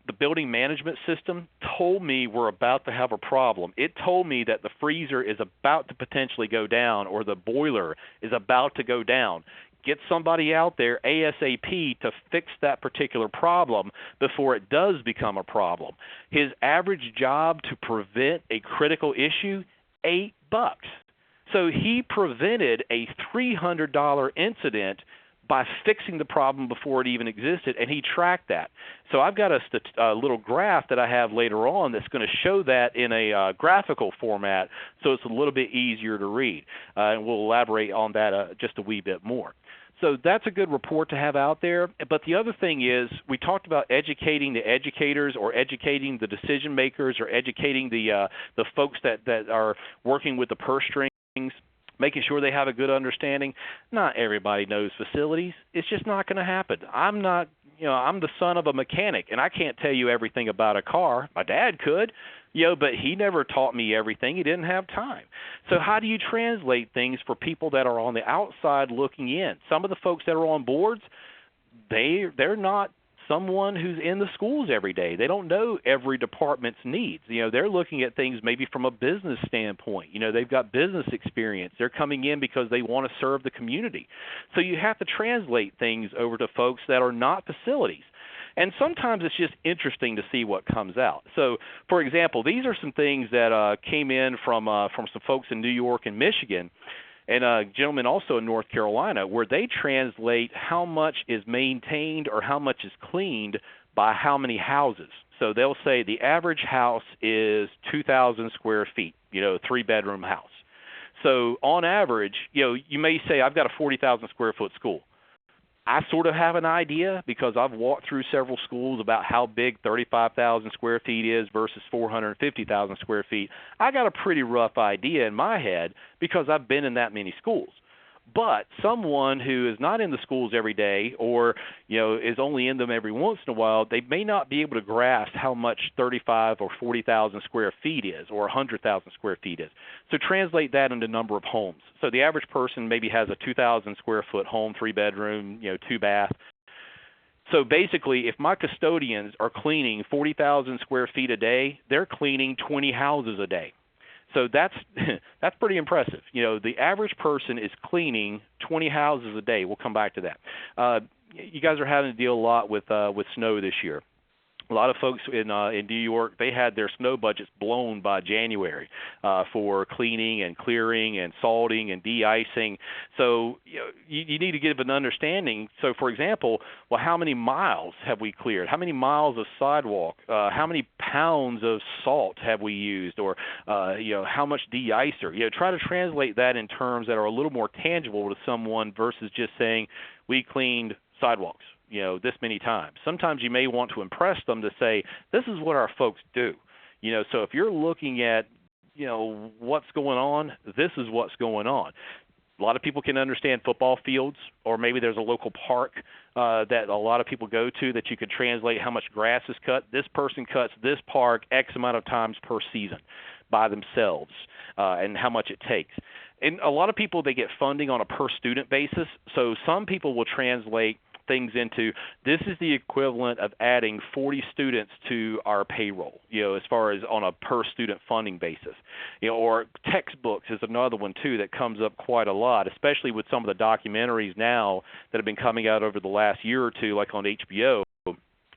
S3: the building management system told me we're about to have a problem. It told me that the freezer is about to potentially go down, or the boiler is about to go down. Get somebody out there ASAP to fix that particular problem before it does become a problem. His average job to prevent a critical issue, $8. So he prevented a $300 incident by fixing the problem before it even existed, and he tracked that. So I've got a little graph that I have later on that's going to show that in a graphical format, so it's a little bit easier to read, and we'll elaborate on that just a wee bit more. So that's a good report to have out there. But the other thing is, we talked about educating the educators, or educating the decision makers, or educating the folks that are working with the purse strings, making sure they have a good understanding. Not everybody knows facilities. It's just not going to happen. I'm the son of a mechanic, and I can't tell you everything about a car. My dad could, but he never taught me everything. He didn't have time. So how do you translate things for people that are on the outside looking in? Some of the folks that are on boards, they're not someone who's in the schools every day. They don't know every department's needs. They're looking at things maybe from a business standpoint. They've got business experience. They're coming in because they want to serve the community. So you have to translate things over to folks that are not facilities. And sometimes it's just interesting to see what comes out. So, for example, these are some things that came in from some folks in New York and Michigan, and a gentleman also in North Carolina, where they translate how much is maintained or how much is cleaned by how many houses. So they'll say the average house is 2,000 square feet, a three-bedroom house. So on average, you may say, I've got a 40,000 square foot school. I sort of have an idea because I've walked through several schools about how big 35,000 square feet is versus 450,000 square feet. I got a pretty rough idea in my head because I've been in that many schools. But someone who is not in the schools every day, or is only in them every once in a while, they may not be able to grasp how much 35 or 40,000 square feet is, or 100,000 square feet is. So translate that into number of homes. So the average person maybe has a 2,000 square foot home, 3-bedroom, 2-bath. So basically, if my custodians are cleaning 40,000 square feet a day, they're cleaning 20 houses a day. So that's pretty impressive. The average person is cleaning 20 houses a day. We'll come back to that. You guys are having to deal a lot with snow this year. A lot of folks in New York, they had their snow budgets blown by January for cleaning and clearing and salting and de-icing. So you need to give an understanding. So, for example, how many miles have we cleared? How many miles of sidewalk? How many pounds of salt have we used? Or how much de-icer? Try to translate that in terms that are a little more tangible to someone versus just saying we cleaned sidewalks this many times. Sometimes you may want to impress them to say, this is what our folks do. So if you're looking at, what's going on, this is what's going on. A lot of people can understand football fields, or maybe there's a local park that a lot of people go to that you could translate how much grass is cut. This person cuts this park X amount of times per season by themselves, and how much it takes. And a lot of people, they get funding on a per student basis. So some people will translate things into, this is the equivalent of adding 40 students to our payroll, as far as on a per student funding basis. Or textbooks is another one too that comes up quite a lot, especially with some of the documentaries now that have been coming out over the last year or two, like on HBO,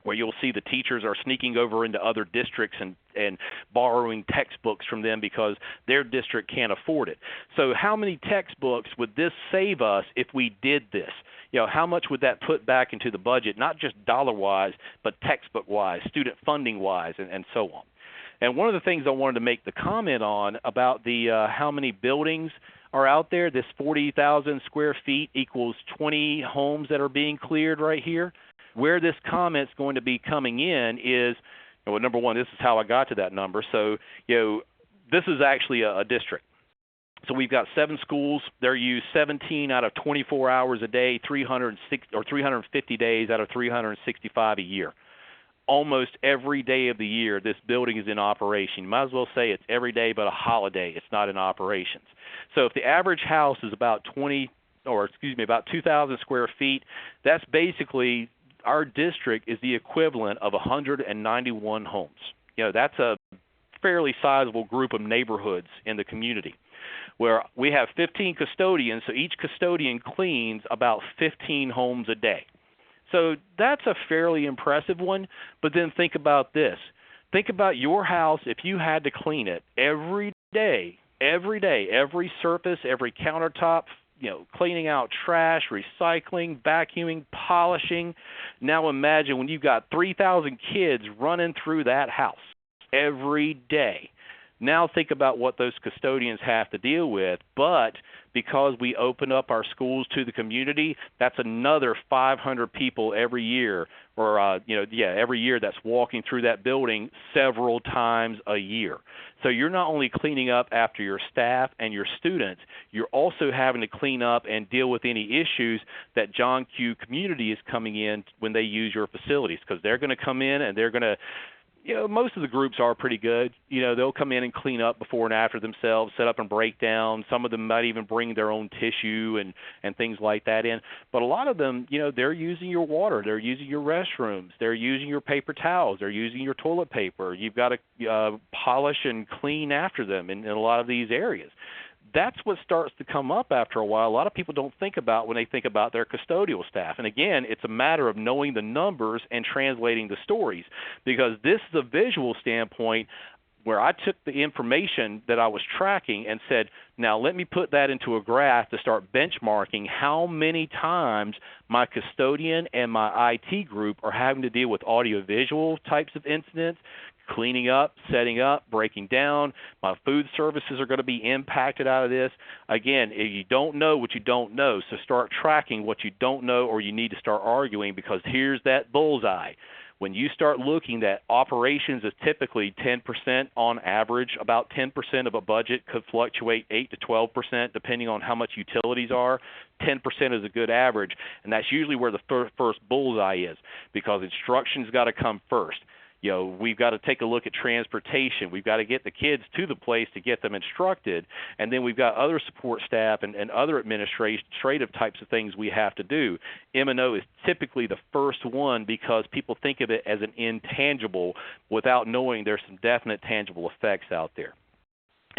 S3: where you'll see the teachers are sneaking over into other districts and borrowing textbooks from them because their district can't afford it. So how many textbooks would this save us if we did this? How much would that put back into the budget, not just dollar-wise, but textbook-wise, student funding-wise, and so on. And one of the things I wanted to make the comment on about the how many buildings are out there, this 40,000 square feet equals 20 homes that are being cleared right here. Where this comment's going to be coming in is, number one, this is how I got to that number. So, this is actually a district. So we've got 7 schools. They're used 17 out of 24 hours a day, 350 days out of 365 a year. Almost every day of the year, this building is in operation. You might as well say it's every day but a holiday. It's not in operations. So if the average house is about 2,000 square feet, that's basically, our district is the equivalent of 191 homes. That's a fairly sizable group of neighborhoods in the community, where we have 15 custodians, so each custodian cleans about 15 homes a day. So that's a fairly impressive one, but then think about this. Think about your house if you had to clean it every day, every surface, every countertop, cleaning out trash, recycling, vacuuming, polishing. Now imagine when you've got 3,000 kids running through that house every day. Now think about what those custodians have to deal with, but because we open up our schools to the community, that's another 500 people every year, or every year that's walking through that building several times a year. So you're not only cleaning up after your staff and your students, you're also having to clean up and deal with any issues that John Q. community is coming in when they use your facilities, because they're going to come in and they're going to most of the groups are pretty good. They'll come in and clean up before and after themselves, set up and break down. Some of them might even bring their own tissue and things like that in. But a lot of them, they're using your water. They're using your restrooms. They're using your paper towels. They're using your toilet paper. You've got to polish and clean after them in a lot of these areas. That's what starts to come up after a while. A lot of people don't think about when they think about their custodial staff. And again, it's a matter of knowing the numbers and translating the stories, because this is a visual standpoint where I took the information that I was tracking and said, now let me put that into a graph to start benchmarking how many times my custodian and my IT group are having to deal with audiovisual types of incidents, cleaning up, setting up, breaking down. My food services are going to be impacted out of this. Again, if you don't know what you don't know, so start tracking what you don't know, or you need to start arguing, because here's that bullseye. When you start looking at operations is typically 10% on average, about 10% of a budget could fluctuate 8 to 12% depending on how much utilities are. 10% is a good average, and that's usually where the first bullseye is, because instruction's got to come first. We've got to take a look at transportation. We've got to get the kids to the place to get them instructed. And then we've got other support staff and other administrative types of things we have to do. M&O is typically the first one, because people think of it as an intangible without knowing there's some definite tangible effects out there.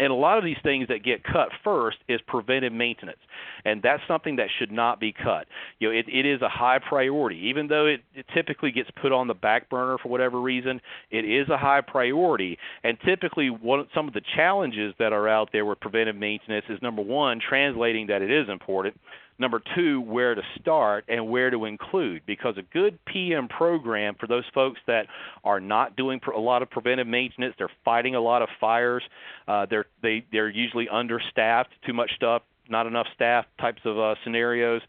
S3: And a lot of these things that get cut first is preventive maintenance, and that's something that should not be cut. It is a high priority. Even though it typically gets put on the back burner for whatever reason, it is a high priority. And typically some of the challenges that are out there with preventive maintenance is, number one, translating that it is important. Number two, where to start and where to include, because a good PM program for those folks that are not doing a lot of preventive maintenance, they're fighting a lot of fires, they're usually understaffed, too much stuff, not enough staff types of scenarios.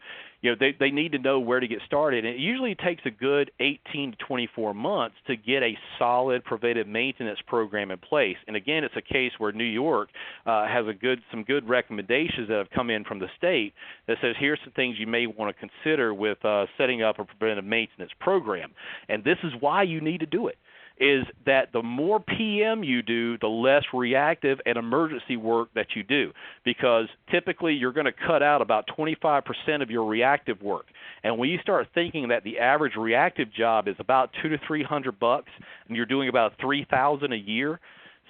S3: They need to know where to get started. And it usually takes a good 18 to 24 months to get a solid preventive maintenance program in place. And again, it's a case where New York has some good recommendations that have come in from the state that says here's some things you may want to consider with setting up a preventive maintenance program. And this is why you need to do it, is that the more PM you do, the less reactive and emergency work that you do, because typically you're going to cut out about 25% of your reactive work. And when you start thinking that the average reactive job is about $200 to $300, and you're doing about $3,000 a year,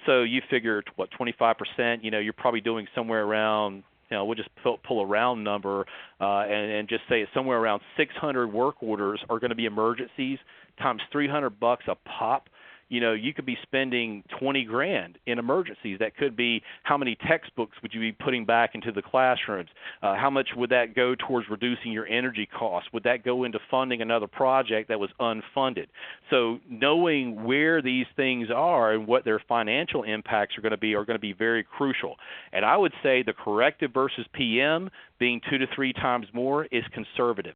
S3: so you figure 25%, you're probably doing somewhere around, we'll just pull a round number and just say it's somewhere around 600 work orders are going to be emergencies times $300 a pop. You could be spending $20,000 in emergencies. That could be how many textbooks would you be putting back into the classrooms? How much would that go towards reducing your energy costs? Would that go into funding another project that was unfunded? So knowing where these things are and what their financial impacts are going to be very crucial. And I would say the corrective versus PM being 2 to 3 times more is conservative.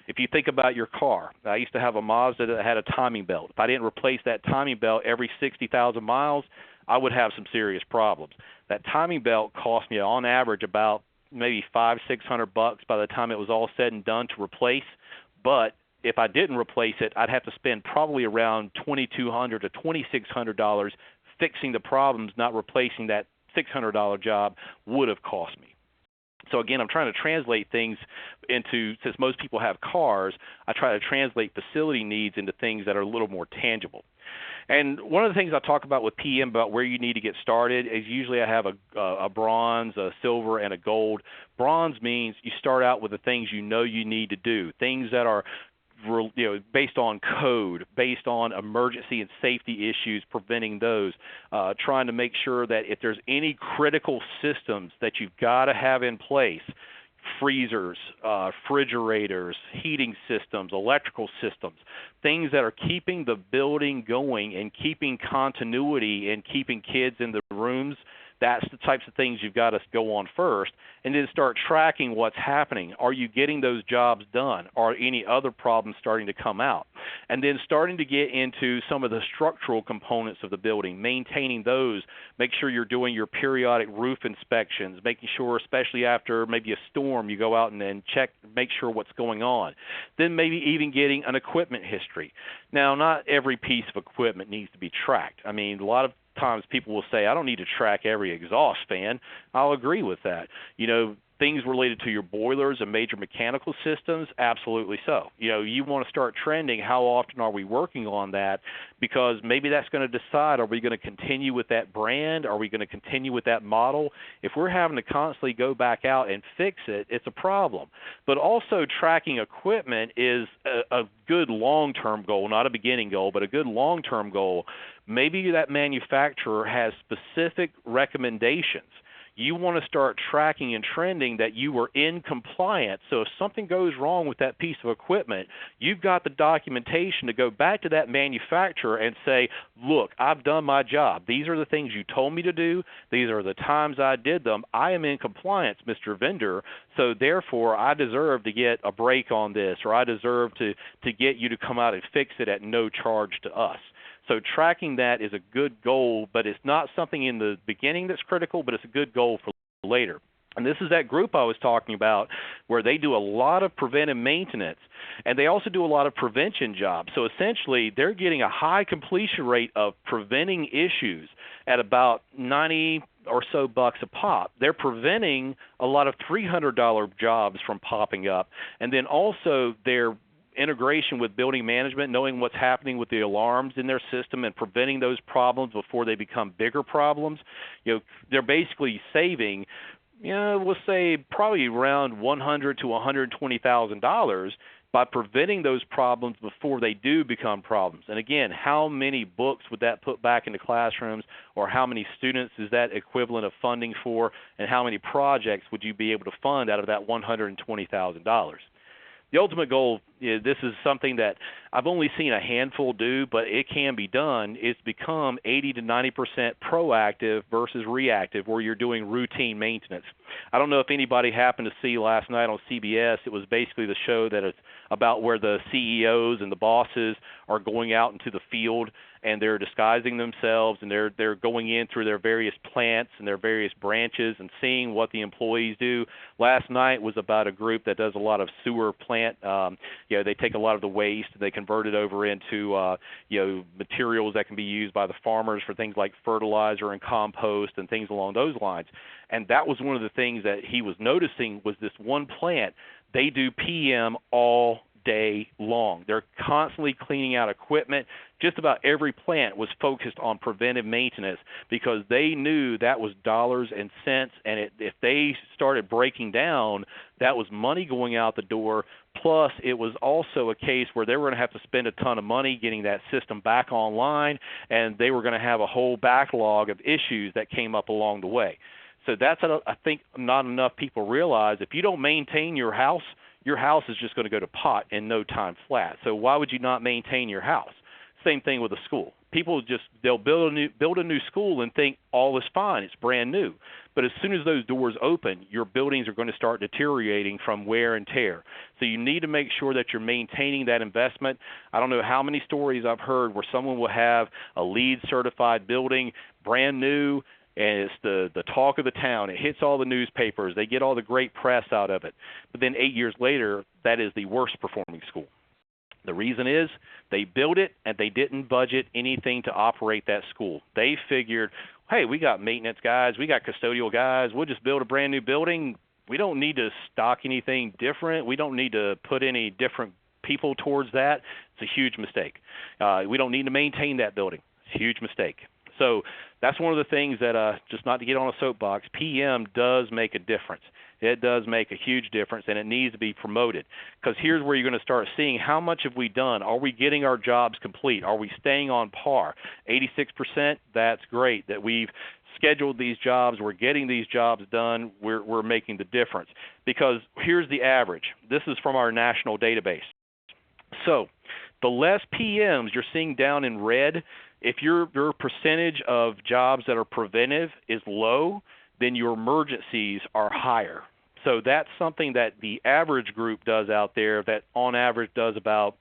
S3: If you think about your car, I used to have a Mazda that had a timing belt. If I didn't replace that timing belt every 60,000 miles, I would have some serious problems. That timing belt cost me on average about maybe $500-600 by the time it was all said and done to replace. But if I didn't replace it, I'd have to spend probably around $2,200 to $2,600 fixing the problems. Not replacing that $600 job would have cost me. So again, I'm trying to translate things into, since most people have cars, I try to translate facility needs into things that are a little more tangible. And one of the things I talk about with PM about where you need to get started is usually I have a bronze, a silver, and a gold. Bronze means you start out with the things you need to do, things that are based on code, based on emergency and safety issues, preventing those, trying to make sure that if there's any critical systems that you've got to have in place, freezers, refrigerators, heating systems, electrical systems, things that are keeping the building going and keeping continuity and keeping kids in the rooms. That's the types of things you've got to go on first, and then start tracking what's happening. Are you getting those jobs done? Are any other problems starting to come out? And then starting to get into some of the structural components of the building, maintaining those. Make sure you're doing your periodic roof inspections, making sure, especially after maybe a storm, you go out and check, make sure what's going on. Then maybe even getting an equipment history. Now, not every piece of equipment needs to be tracked. I mean, a lot of times people will say, I don't need to track every exhaust fan. I'll agree with that. Things related to your boilers and major mechanical systems, absolutely so. You want to start trending how often are we working on that, because maybe that's going to decide, are we going to continue with that brand? Are we going to continue with that model? If we're having to constantly go back out and fix it, it's a problem. But also tracking equipment is a good long-term goal, not a beginning goal, but a good long-term goal. Maybe that manufacturer has specific recommendations. You want to start tracking and trending that you are in compliance. So if something goes wrong with that piece of equipment, you've got the documentation to go back to that manufacturer and say, look, I've done my job. These are the things you told me to do. These are the times I did them. I am in compliance, Mr. Vendor, so therefore I deserve to get a break on this, or I deserve to get you to come out and fix it at no charge to us. So tracking that is a good goal, but it's not something in the beginning that's critical, but it's a good goal for later. And this is that group I was talking about where they do a lot of preventive maintenance, and they also do a lot of prevention jobs. So essentially, they're getting a high completion rate of preventing issues at about 90 or so bucks a pop. They're preventing a lot of $300 jobs from popping up, and then also they're integration with building management, knowing what's happening with the alarms in their system and preventing those problems before they become bigger problems. They're basically saving, we'll say probably around $100,000 to $120,000 by preventing those problems before they do become problems. And again, how many books would that put back into classrooms, or how many students is that equivalent of funding for, and how many projects would you be able to fund out of that $120,000? The ultimate goal, this is something that I've only seen a handful do, but it can be done, is become 80 to 90% proactive versus reactive, where you're doing routine maintenance. I don't know if anybody happened to see last night on CBS. It was basically the show that it's about where the CEOs and the bosses are going out into the field, and they're disguising themselves, and they're going in through their various plants and their various branches and seeing what the employees do. Last night was about a group that does a lot of sewer plant. They take a lot of the waste and they convert it over into materials that can be used by the farmers for things like fertilizer and compost and things along those lines. And that was one of the things that he was noticing, was this one plant, they do PM all day long. They're constantly cleaning out equipment. Just about every plant was focused on preventive maintenance because they knew that was dollars and cents, and if they started breaking down, that was money going out the door. Plus, it was also a case where they were going to have to spend a ton of money getting that system back online, and they were going to have a whole backlog of issues that came up along the way. So that's, I think, not enough people realize. If you don't maintain your house is just going to go to pot in no time flat. So why would you not maintain your house? Same thing with a school. People they'll build a new school and think all is fine, it's brand new. But as soon as those doors open, your buildings are going to start deteriorating from wear and tear. So you need to make sure that you're maintaining that investment. I don't know how many stories I've heard where someone will have a LEED certified building, brand new, and it's the talk of the town. It hits all the newspapers. They get all the great press out of it. But then 8 years later, that is the worst performing school. The reason is they built it and they didn't budget anything to operate that school. They figured, hey, we got maintenance guys, we got custodial guys, we'll just build a brand new building. We don't need to stock anything different. We don't need to put any different people towards that. It's a huge mistake. We don't need to maintain that building. It's a huge mistake. So that's one of the things that, just not to get on a soapbox, PM does make a difference. It does make a huge difference, and it needs to be promoted. Because here's where you're going to start seeing how much have we done. Are we getting our jobs complete? Are we staying on par? 86%, that's great. That we've scheduled these jobs, we're getting these jobs done, we're making the difference. Because here's the average. This is from our national database. So the less PMs you're seeing down in red, if your percentage of jobs that are preventive is low, then your emergencies are higher. So that's something that the average group does out there that on average does about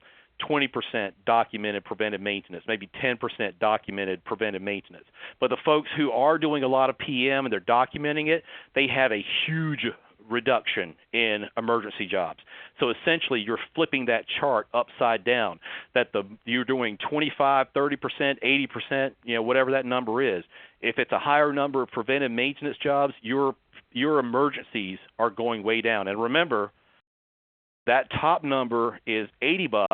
S3: 20% documented preventive maintenance, maybe 10% documented preventive maintenance. But the folks who are doing a lot of PM and they're documenting it, they have a huge reduction in emergency jobs. So essentially you're flipping that chart upside down, that you're doing 25, 30%, 80%, whatever that number is. If it's a higher number of preventive maintenance jobs, your emergencies are going way down. And remember, that top number is $80,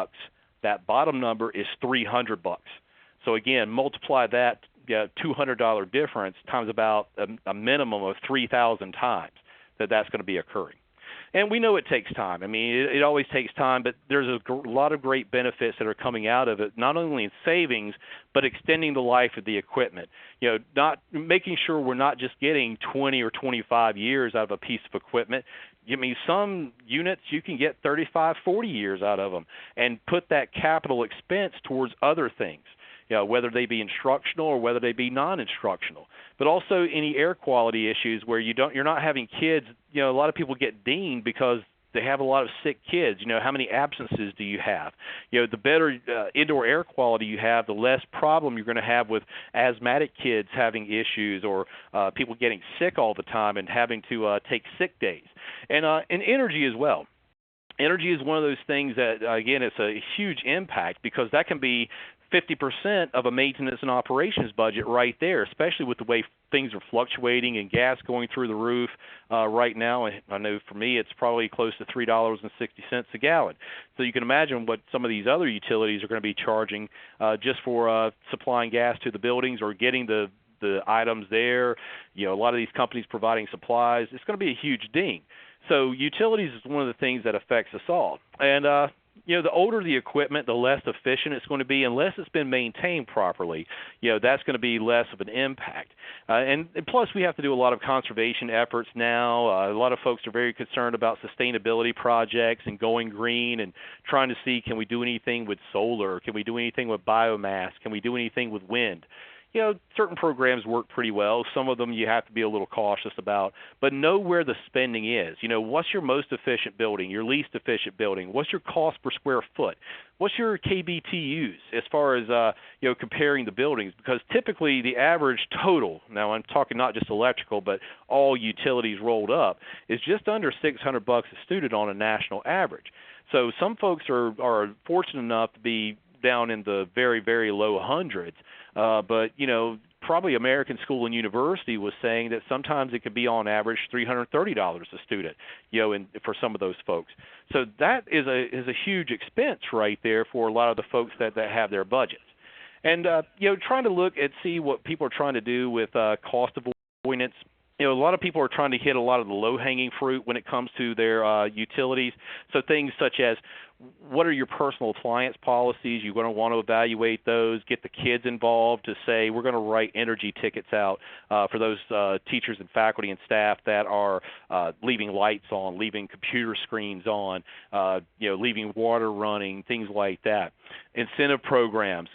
S3: that bottom number is $300. So again, multiply that $200 difference times about a minimum of 3,000 times that's going to be occurring. And we know it takes time. I mean, it always takes time, but there's a lot of great benefits that are coming out of it, not only in savings, but extending the life of the equipment. Not making sure we're not just getting 20 or 25 years out of a piece of equipment. I mean, some units you can get 35, 40 years out of them and put that capital expense towards other things. Whether they be instructional or whether they be non-instructional, but also any air quality issues where you're not having kids. A lot of people get deemed because they have a lot of sick kids. How many absences do you have? The better indoor air quality you have, the less problem you're going to have with asthmatic kids having issues or people getting sick all the time and having to take sick days, and energy as well. Energy is one of those things that, again, it's a huge impact because that can be 50% of a maintenance and operations budget right there, especially with the way things are fluctuating and gas going through the roof right now. I know for me it's probably close to $3.60 a gallon. So you can imagine what some of these other utilities are going to be charging just for supplying gas to the buildings or getting the items there. A lot of these companies providing supplies. It's going to be a huge ding. So utilities is one of the things that affects us all. And the older the equipment, the less efficient it's going to be, unless it's been maintained properly. That's going to be less of an impact. And plus, we have to do a lot of conservation efforts now. A lot of folks are very concerned about sustainability projects and going green and trying to see, can we do anything with solar? Can we do anything with biomass? Can we do anything with wind? Certain programs work pretty well. Some of them you have to be a little cautious about, but know where the spending is. What's your most efficient building, your least efficient building? What's your cost per square foot? What's your KBTUs as far as, comparing the buildings? Because typically the average total, now I'm talking not just electrical, but all utilities rolled up, is just under $600 a student on a national average. So some folks are fortunate enough to be down in the very, very low hundreds. But, probably American School and University was saying that sometimes it could be on average $330 a student, for some of those folks. So that is a huge expense right there for a lot of the folks that have their budgets. And, trying to look and see what people are trying to do with cost avoidance. A lot of people are trying to hit a lot of the low-hanging fruit when it comes to their utilities. So things such as, what are your personal appliance policies? You're going to want to evaluate those, get the kids involved to say, we're going to write energy tickets out for those teachers and faculty and staff that are leaving lights on, leaving computer screens on, leaving water running, things like that. Incentive programs,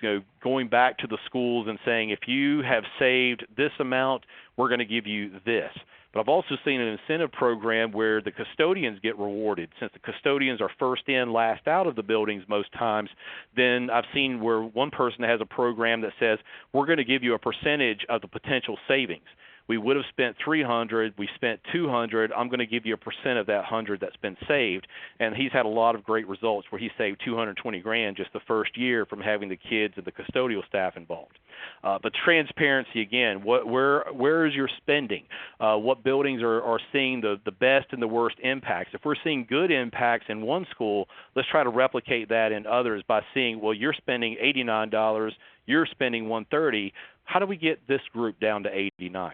S3: going back to the schools and saying, if you have saved this amount, we're going to give you this. But I've also seen an incentive program where the custodians get rewarded. Since the custodians are first in, last out of the buildings most times, then I've seen where one person has a program that says, we're going to give you a percentage of the potential savings. We would have spent $300, we spent $200, I'm going to give you a percent of that $100 that's been saved. And he's had a lot of great results where he saved $220,000 just the first year from having the kids and the custodial staff involved. But transparency, again, where is your spending? What buildings are seeing the best and the worst impacts? If we're seeing good impacts in one school, let's try to replicate that in others by seeing, well, you're spending $89, you're spending $130. How do we get this group down to $89?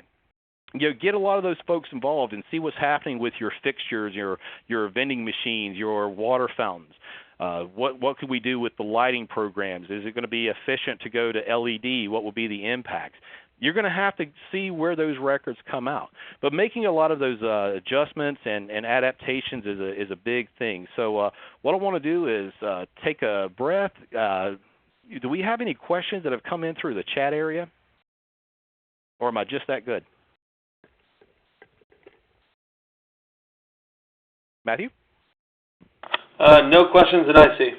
S3: Get a lot of those folks involved and see what's happening with your fixtures, your vending machines, your water fountains. What could we do with the lighting programs? Is it going to be efficient to go to LED? What will be the impacts? you're going to have to see where those records come out. But making a lot of those adjustments and adaptations is a big thing. So what I want to do is take a breath. Do we have any questions that have come in through the chat area? Or am I just that good? Matthew?
S2: No questions that I see.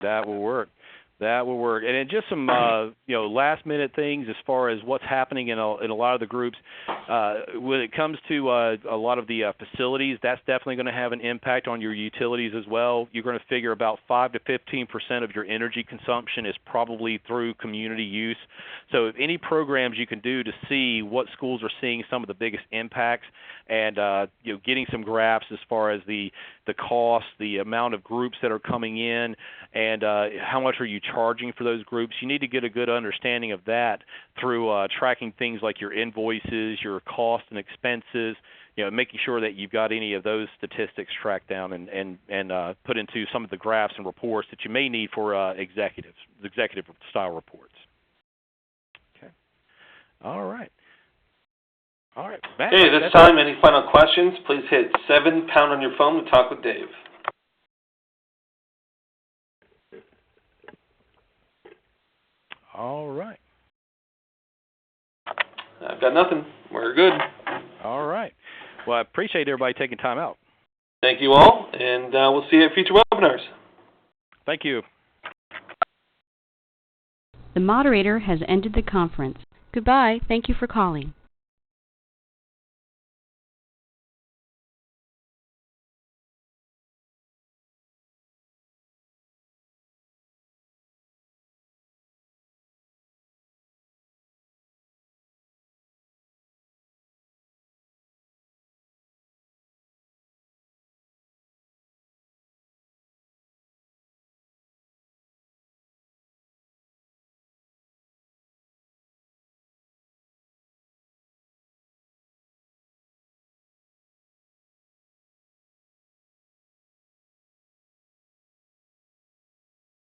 S3: That will work. That will work. And then just some last-minute things as far as what's happening in a lot of the groups. When it comes to a lot of the facilities, that's definitely going to have an impact on your utilities as well. You're going to figure about 5 to 15% of your energy consumption is probably through community use. So if any programs you can do to see what schools are seeing some of the biggest impacts, and getting some graphs as far as the cost, the amount of groups that are coming in, and how much are you charging for those groups. You need to get a good understanding of that through tracking things like your invoices, your costs and expenses, making sure that you've got any of those statistics tracked down and put into some of the graphs and reports that you may need for executive style reports. Okay. All right. Matt,
S2: Okay, this time, any final questions, please hit 7# on your phone to talk with Dave.
S3: All right.
S2: I've got nothing. We're good.
S3: All right. Well, I appreciate everybody taking time out.
S2: Thank you all, and we'll see you at future webinars.
S3: Thank you.
S1: The moderator has ended the conference. Goodbye. Thank you for calling.